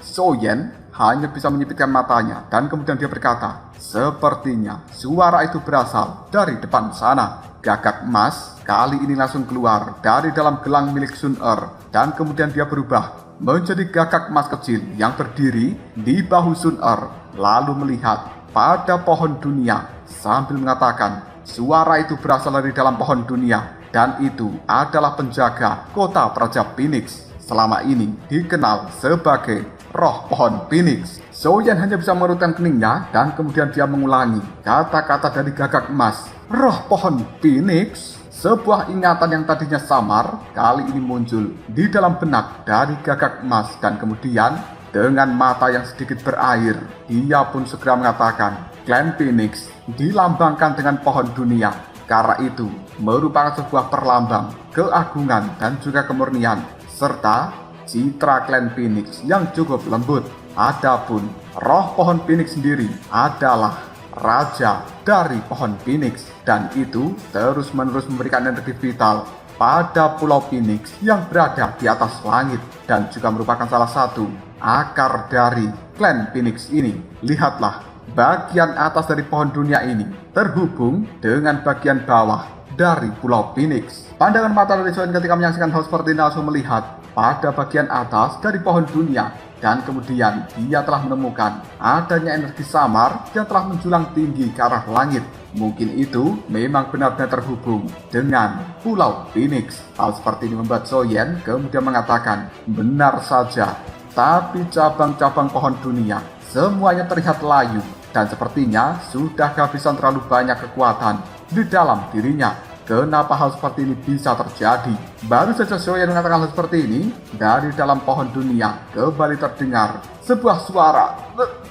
So Yen hanya bisa menyipitkan matanya dan kemudian dia berkata, sepertinya suara itu berasal dari depan sana. Gagak emas kali ini langsung keluar dari dalam gelang milik Sun Er dan kemudian dia berubah menjadi gagak emas kecil yang berdiri di bahu Sun Er, lalu melihat pada pohon dunia sambil mengatakan, suara itu berasal dari dalam pohon dunia dan itu adalah penjaga kota Praja Phoenix, selama ini dikenal sebagai roh pohon Phoenix. So Yen hanya bisa mengerutkan keningnya dan kemudian dia mengulangi kata-kata dari gagak emas, roh pohon Phoenix. Sebuah ingatan yang tadinya samar kali ini muncul di dalam benak dari gagak emas dan kemudian dengan mata yang sedikit berair, dia pun segera mengatakan, klan Phoenix dilambangkan dengan pohon dunia. Karena itu merupakan sebuah perlambang keagungan dan juga kemurnian, serta citra klan Phoenix yang cukup lembut. Adapun roh pohon Phoenix sendiri adalah raja dari pohon Phoenix, dan itu terus-menerus memberikan energi vital pada Pulau Phoenix yang berada di atas langit dan juga merupakan salah satu akar dari klan Phoenix ini. Lihatlah, bagian atas dari pohon dunia ini terhubung dengan bagian bawah dari Pulau Phoenix. Pandangan mata dari Soen ketika menyaksikan hal seperti ini langsung melihat pada bagian atas dari pohon dunia, dan kemudian dia telah menemukan adanya energi samar yang telah menjulang tinggi ke arah langit. Mungkin itu memang benar-benar terhubung dengan Pulau Phoenix. Hal seperti ini membuat Soen kemudian mengatakan, benar saja, tapi cabang-cabang pohon dunia semuanya terlihat layu dan sepertinya sudah kehabisan terlalu banyak kekuatan di dalam dirinya. Kenapa hal seperti ini bisa terjadi? Baru saja Soen mengatakan hal seperti ini, dari dalam pohon dunia kembali terdengar sebuah suara,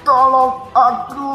tolong aku.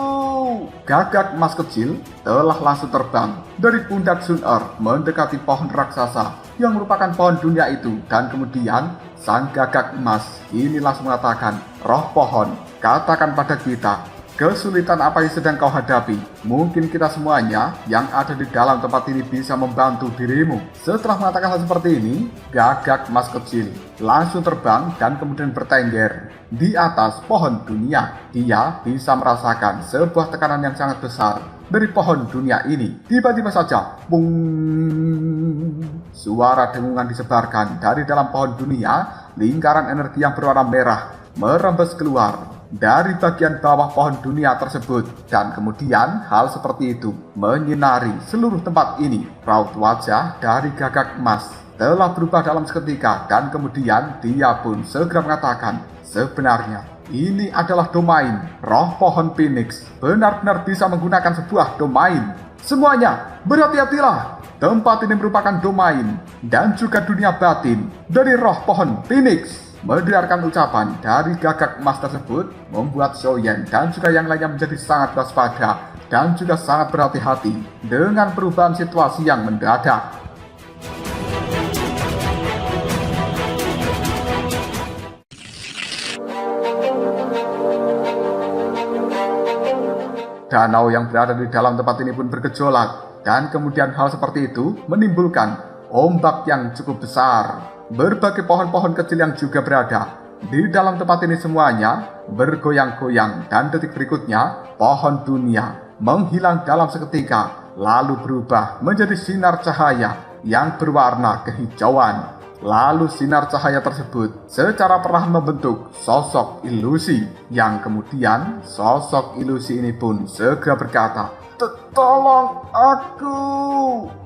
Gagak emas kecil telah langsung terbang dari pundak Sun Er mendekati pohon raksasa yang merupakan pohon dunia itu, dan kemudian sang gagak emas ini langsung mengatakan, roh pohon, katakan pada kita, kesulitan apa yang sedang kau hadapi? Mungkin kita semuanya yang ada di dalam tempat ini bisa membantu dirimu. Setelah mengatakan hal seperti ini, gagak emas kecil langsung terbang dan kemudian bertengger di atas pohon dunia. Dia bisa merasakan sebuah tekanan yang sangat besar dari pohon dunia ini. Tiba-tiba saja, bung, suara dengungan disebarkan dari dalam pohon dunia. Lingkaran energi yang berwarna merah merembes keluar dari bagian bawah pohon dunia tersebut, dan kemudian hal seperti itu menyinari seluruh tempat ini. Raut wajah dari gagak emas telah berubah dalam seketika dan kemudian dia pun segera mengatakan, sebenarnya ini adalah domain roh pohon Phoenix, benar-benar bisa menggunakan sebuah domain. Semuanya berhati-hatilah, tempat ini merupakan domain dan juga dunia batin dari roh pohon Phoenix. Mendengarkan ucapan dari gagak emas tersebut membuat Soen dan juga yang lainnya menjadi sangat waspada dan juga sangat berhati-hati dengan perubahan situasi yang mendadak. Danau yang berada di dalam tempat ini pun bergejolak, dan kemudian hal seperti itu menimbulkan ombak yang cukup besar. Berbagai pohon-pohon kecil yang juga berada di dalam tempat ini semuanya bergoyang-goyang, dan detik berikutnya pohon dunia menghilang dalam seketika, lalu berubah menjadi sinar cahaya yang berwarna kehijauan. Lalu sinar cahaya tersebut secara perlahan membentuk sosok ilusi, yang kemudian sosok ilusi ini pun segera berkata, Tolong aku.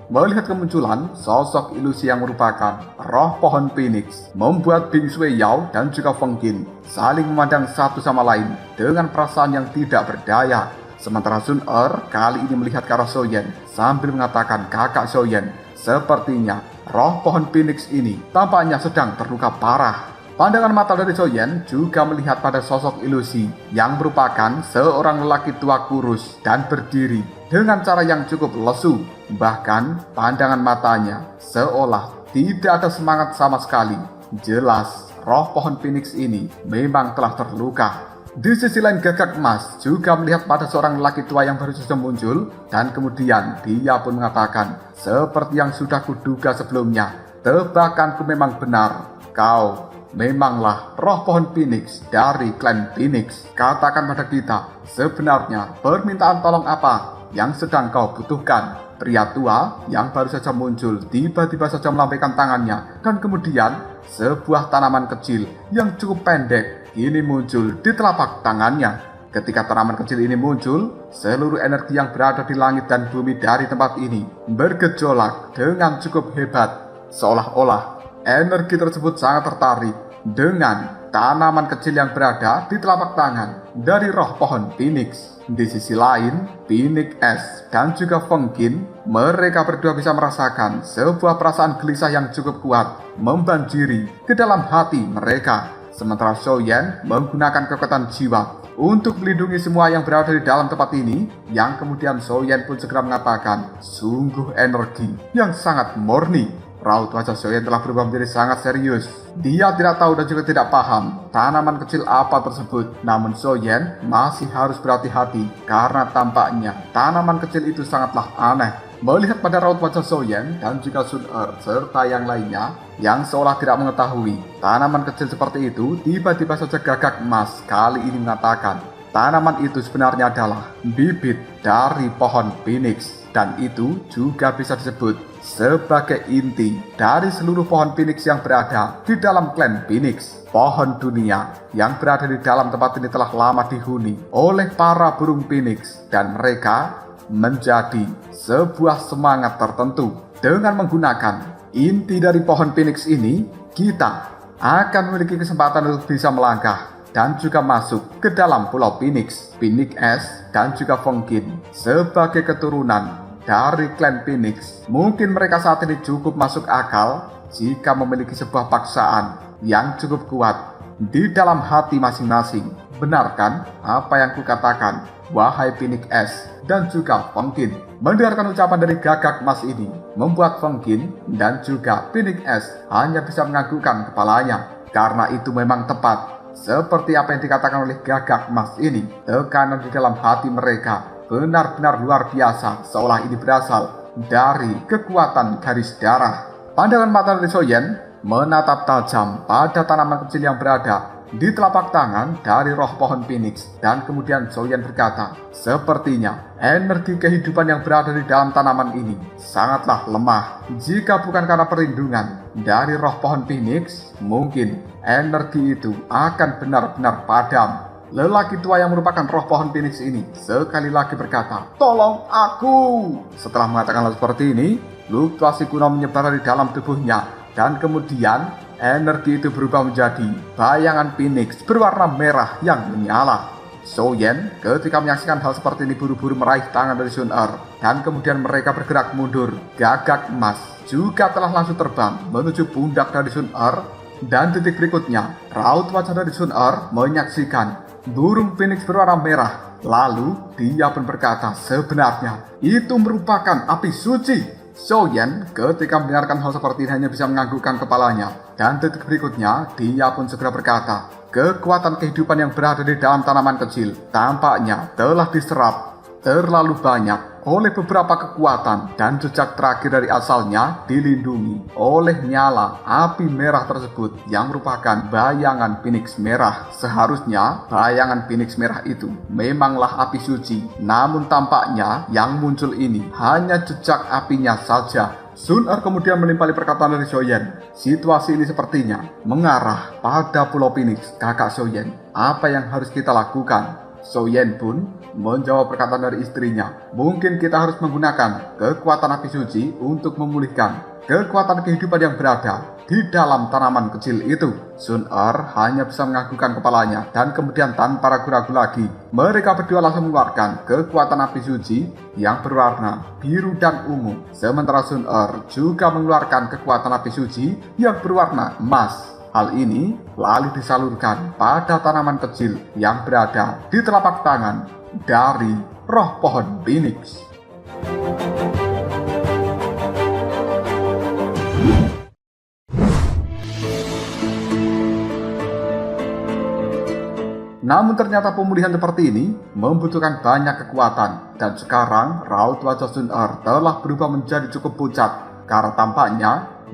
Melihat kemunculan sosok ilusi yang merupakan roh pohon Phoenix, membuat Bing Shui Yao dan juga Feng Qin saling memandang satu sama lain dengan perasaan yang tidak berdaya. Sementara Sun Er kali ini melihat ke arah Xiaoyan sambil mengatakan, kakak Xiaoyan, sepertinya roh pohon Phoenix ini tampaknya sedang terluka parah. Pandangan mata dari Xiaoyan juga melihat pada sosok ilusi yang merupakan seorang lelaki tua kurus dan berdiri dengan cara yang cukup lesu. Bahkan pandangan matanya seolah tidak ada semangat sama sekali. Jelas roh pohon Phoenix ini memang telah terluka. Di sisi lain Gagak Emas juga melihat pada seorang lelaki tua yang baru saja muncul, dan kemudian dia pun mengatakan, seperti yang sudah kuduga sebelumnya, tebakanku memang benar. Kau memanglah roh pohon Phoenix dari klan Phoenix. Katakan pada kita, sebenarnya permintaan tolong apa yang sedang kau butuhkan? Pria tua yang baru saja muncul tiba-tiba saja melambaikan tangannya, dan kemudian sebuah tanaman kecil yang cukup pendek ini muncul di telapak tangannya. Ketika tanaman kecil ini muncul, seluruh energi yang berada di langit dan bumi dari tempat ini bergejolak dengan cukup hebat. Seolah-olah energi tersebut sangat tertarik dengan tanaman kecil yang berada di telapak tangan dari roh pohon Phoenix. Di sisi lain, Phoenix S dan juga Feng Qin, mereka berdua bisa merasakan sebuah perasaan gelisah yang cukup kuat membanjiri ke dalam hati mereka. Sementara Xiaoyan menggunakan kekuatan jiwa untuk melindungi semua yang berada di dalam tempat ini, yang kemudian Xiaoyan pun segera mengatakan, sungguh energi yang sangat murni. Raut wajah Xiaoyan telah berubah menjadi sangat serius. Dia tidak tahu dan juga tidak paham tanaman kecil apa tersebut. Namun Xiaoyan masih harus berhati-hati karena tampaknya tanaman kecil itu sangatlah aneh. Melihat pada raut wajah Xiaoyan dan juga Sun Er serta yang lainnya yang seolah tidak mengetahui tanaman kecil seperti itu, tiba-tiba saja Gagak Emas kali ini mengatakan, tanaman itu sebenarnya adalah bibit dari pohon Phoenix, dan itu juga bisa disebut sebagai inti dari seluruh pohon Phoenix yang berada di dalam klan Phoenix. Pohon dunia yang berada di dalam tempat ini telah lama dihuni oleh para burung Phoenix, dan mereka menjadi sebuah semangat tertentu. Dengan menggunakan inti dari pohon Phoenix ini, kita akan memiliki kesempatan untuk bisa melangkah dan juga masuk ke dalam pulau Phoenix. Phoenix S dan juga Feng Qin sebagai keturunan dari klan Phoenix, mungkin mereka saat ini cukup masuk akal jika memiliki sebuah paksaan yang cukup kuat di dalam hati masing-masing. Benarkan apa yang kukatakan, wahai Phoenix S dan juga Feng Qin? Mendengarkan ucapan dari Gagak Emas ini membuat Feng Qin dan juga Phoenix S hanya bisa menganggukkan kepalanya, karena itu memang tepat seperti apa yang dikatakan oleh Gagak Emas ini. Tekanan di dalam hati mereka benar-benar luar biasa, seolah ini berasal dari kekuatan garis darah. Pandangan mata dari Xiaoyan menatap tajam pada tanaman kecil yang berada di telapak tangan dari roh pohon Phoenix, dan kemudian Xiaoyan berkata, sepertinya energi kehidupan yang berada di dalam tanaman ini sangatlah lemah. Jika bukan karena perlindungan dari roh pohon Phoenix, mungkin energi itu akan benar-benar padam. Lelaki tua yang merupakan roh pohon Phoenix ini sekali lagi berkata, tolong aku. Setelah mengatakan hal seperti ini, fluktuasi kuno menyebar di dalam tubuhnya, dan kemudian energi itu berubah menjadi bayangan Phoenix berwarna merah yang menyala. Xiaoyan ketika menyaksikan hal seperti ini buru-buru meraih tangan dari Sun Er, dan kemudian mereka bergerak mundur. Gagak Emas juga telah langsung terbang menuju pundak dari Sun Er, dan detik berikutnya raut wajah dari Sun Er menyaksikan burung Phoenix berwarna merah. Lalu dia pun berkata, sebenarnya itu merupakan api suci. Xiaoyan ketika mendengarkan hal seperti ini hanya bisa menganggukkan kepalanya, dan detik berikutnya dia pun segera berkata, kekuatan kehidupan yang berada di dalam tanaman kecil tampaknya telah diserap terlalu banyak oleh beberapa kekuatan, dan jejak terakhir dari asalnya dilindungi oleh nyala api merah tersebut yang merupakan bayangan Phoenix merah. Seharusnya bayangan Phoenix merah itu memanglah api suci, namun tampaknya yang muncul ini hanya jejak apinya saja. Sun Er kemudian menimpali perkataan dari Xiaoyan. Situasi ini sepertinya mengarah pada Pulau Phoenix. Kakak Xiaoyan, apa yang harus kita lakukan? Soyen pun menjawab perkataan dari istrinya. Mungkin kita harus menggunakan kekuatan api suci untuk memulihkan kekuatan kehidupan yang berada di dalam tanaman kecil itu. Sun-er hanya bisa menganggukkan kepalanya dan kemudian tanpa ragu-ragu lagi, mereka berdua langsung mengeluarkan kekuatan api suci yang berwarna biru dan ungu. Sementara Sun-er juga mengeluarkan kekuatan api suci yang berwarna emas. Hal ini lalu disalurkan pada tanaman kecil yang berada di telapak tangan dari roh pohon Phoenix. Namun ternyata pemulihan seperti ini membutuhkan banyak kekuatan, dan sekarang raut wajah Sun-er telah berubah menjadi cukup pucat karena tampaknya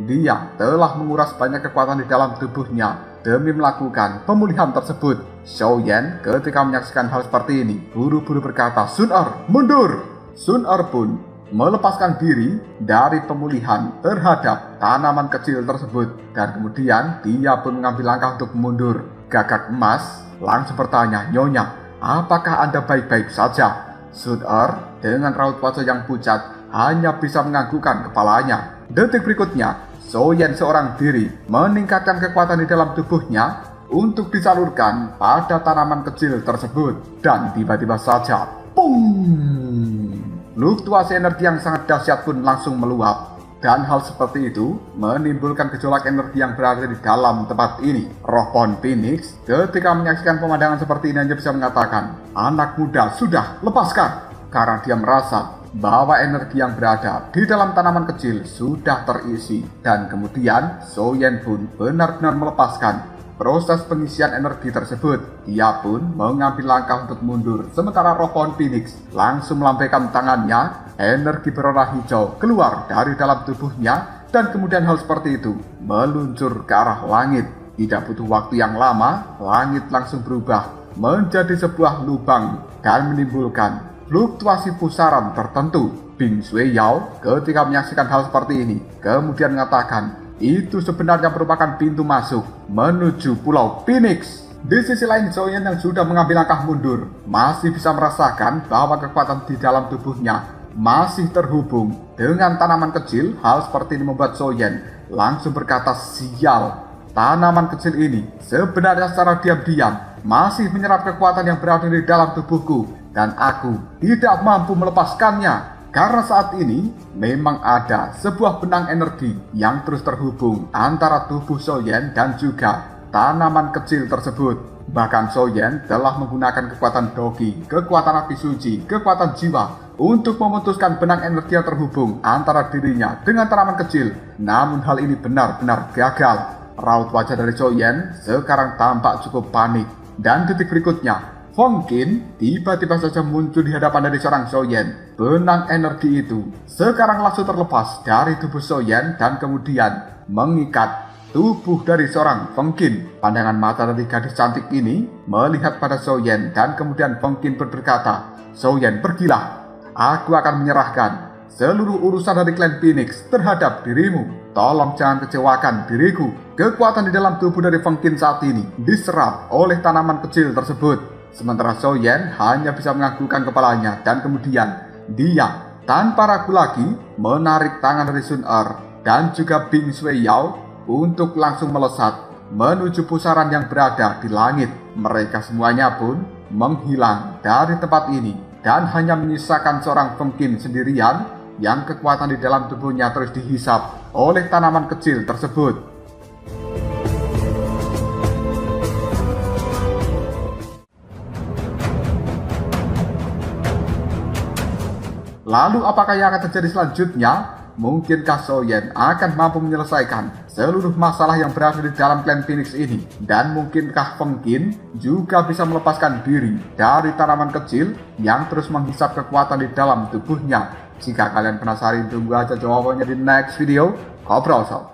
dia telah menguras banyak kekuatan di dalam tubuhnya demi melakukan pemulihan tersebut. Soyen ketika menyaksikan hal seperti ini buru-buru berkata, "Sun-er, mundur!" Sun-er pun melepaskan diri dari pemulihan terhadap tanaman kecil tersebut, dan kemudian dia pun mengambil langkah untuk mundur. Gagak emas langsung bertanya, "Nyonya, apakah Anda baik-baik saja?" Sun-er dengan raut wajah yang pucat hanya bisa menganggukkan kepalanya. Detik berikutnya, Soyen seorang diri meningkatkan kekuatan di dalam tubuhnya untuk disalurkan pada tanaman kecil tersebut. Dan tiba-tiba saja, pung! Fluktuasi energi yang sangat dahsyat pun langsung meluap. Dan hal seperti itu menimbulkan gejolak energi yang berada di dalam tempat ini. Roh pohon Phoenix ketika menyaksikan pemandangan seperti ini hanya bisa mengatakan, "Anak muda, sudah, lepaskan!" Karena dia merasa bahwa energi yang berada di dalam tanaman kecil sudah terisi. Dan kemudian Soyen pun benar-benar melepaskan proses pengisian energi tersebut. Dia pun mengambil langkah untuk mundur, sementara roh pohon Phoenix langsung melambaikan tangannya. Energi berwarna hijau keluar dari dalam tubuhnya, dan kemudian hal seperti itu meluncur ke arah langit. Tidak butuh waktu yang lama, langit langsung berubah menjadi sebuah lubang dan menimbulkan fluktuasi pusaran tertentu. Bing Shuiyao ketika menyaksikan hal seperti ini kemudian mengatakan, itu sebenarnya merupakan pintu masuk menuju Pulau Phoenix. Di sisi lain, Soyen yang sudah mengambil langkah mundur masih bisa merasakan bahwa kekuatan di dalam tubuhnya masih terhubung dengan tanaman kecil. Hal seperti ini membuat Soyen langsung berkata, "Sial, tanaman kecil ini sebenarnya secara diam-diam masih menyerap kekuatan yang berada di dalam tubuhku. Dan aku tidak mampu melepaskannya, karena saat ini memang ada sebuah benang energi yang terus terhubung antara tubuh Soyen dan juga tanaman kecil tersebut. Bahkan Soyen telah menggunakan kekuatan Dogi, kekuatan api suci, kekuatan jiwa untuk memutuskan benang energi yang terhubung antara dirinya dengan tanaman kecil. Namun hal ini benar-benar gagal. Raut wajah dari Soyen sekarang tampak cukup panik. Dan detik berikutnya, Feng Qin tiba-tiba saja muncul di hadapan dari seorang Soyen. Benang energi itu sekarang langsung terlepas dari tubuh Soyen dan kemudian mengikat tubuh dari seorang Feng Qin. Pandangan mata dari gadis cantik ini melihat pada Soyen dan kemudian Feng Qin berkata, "Soyen, pergilah. Aku akan menyerahkan seluruh urusan dari klan Phoenix terhadap dirimu. Tolong jangan kecewakan diriku." Kekuatan di dalam tubuh dari Feng Qin saat ini diserap oleh tanaman kecil tersebut. Sementara Soyen hanya bisa menganggukkan kepalanya, dan kemudian dia tanpa ragu lagi menarik tangan dari Sun-er dan juga Bing Shuiyao untuk langsung melesat menuju pusaran yang berada di langit. Mereka semuanya pun menghilang dari tempat ini dan hanya menyisakan seorang Feng Qin sendirian yang kekuatan di dalam tubuhnya terus dihisap oleh tanaman kecil tersebut. Lalu apakah yang akan terjadi selanjutnya? Mungkinkah Soyen akan mampu menyelesaikan seluruh masalah yang berada di dalam klan Phoenix ini? Dan mungkinkah Feng Qin juga bisa melepaskan diri dari tanaman kecil yang terus menghisap kekuatan di dalam tubuhnya? Jika kalian penasaran, tunggu aja jawabannya di next video. Ngobrol sob.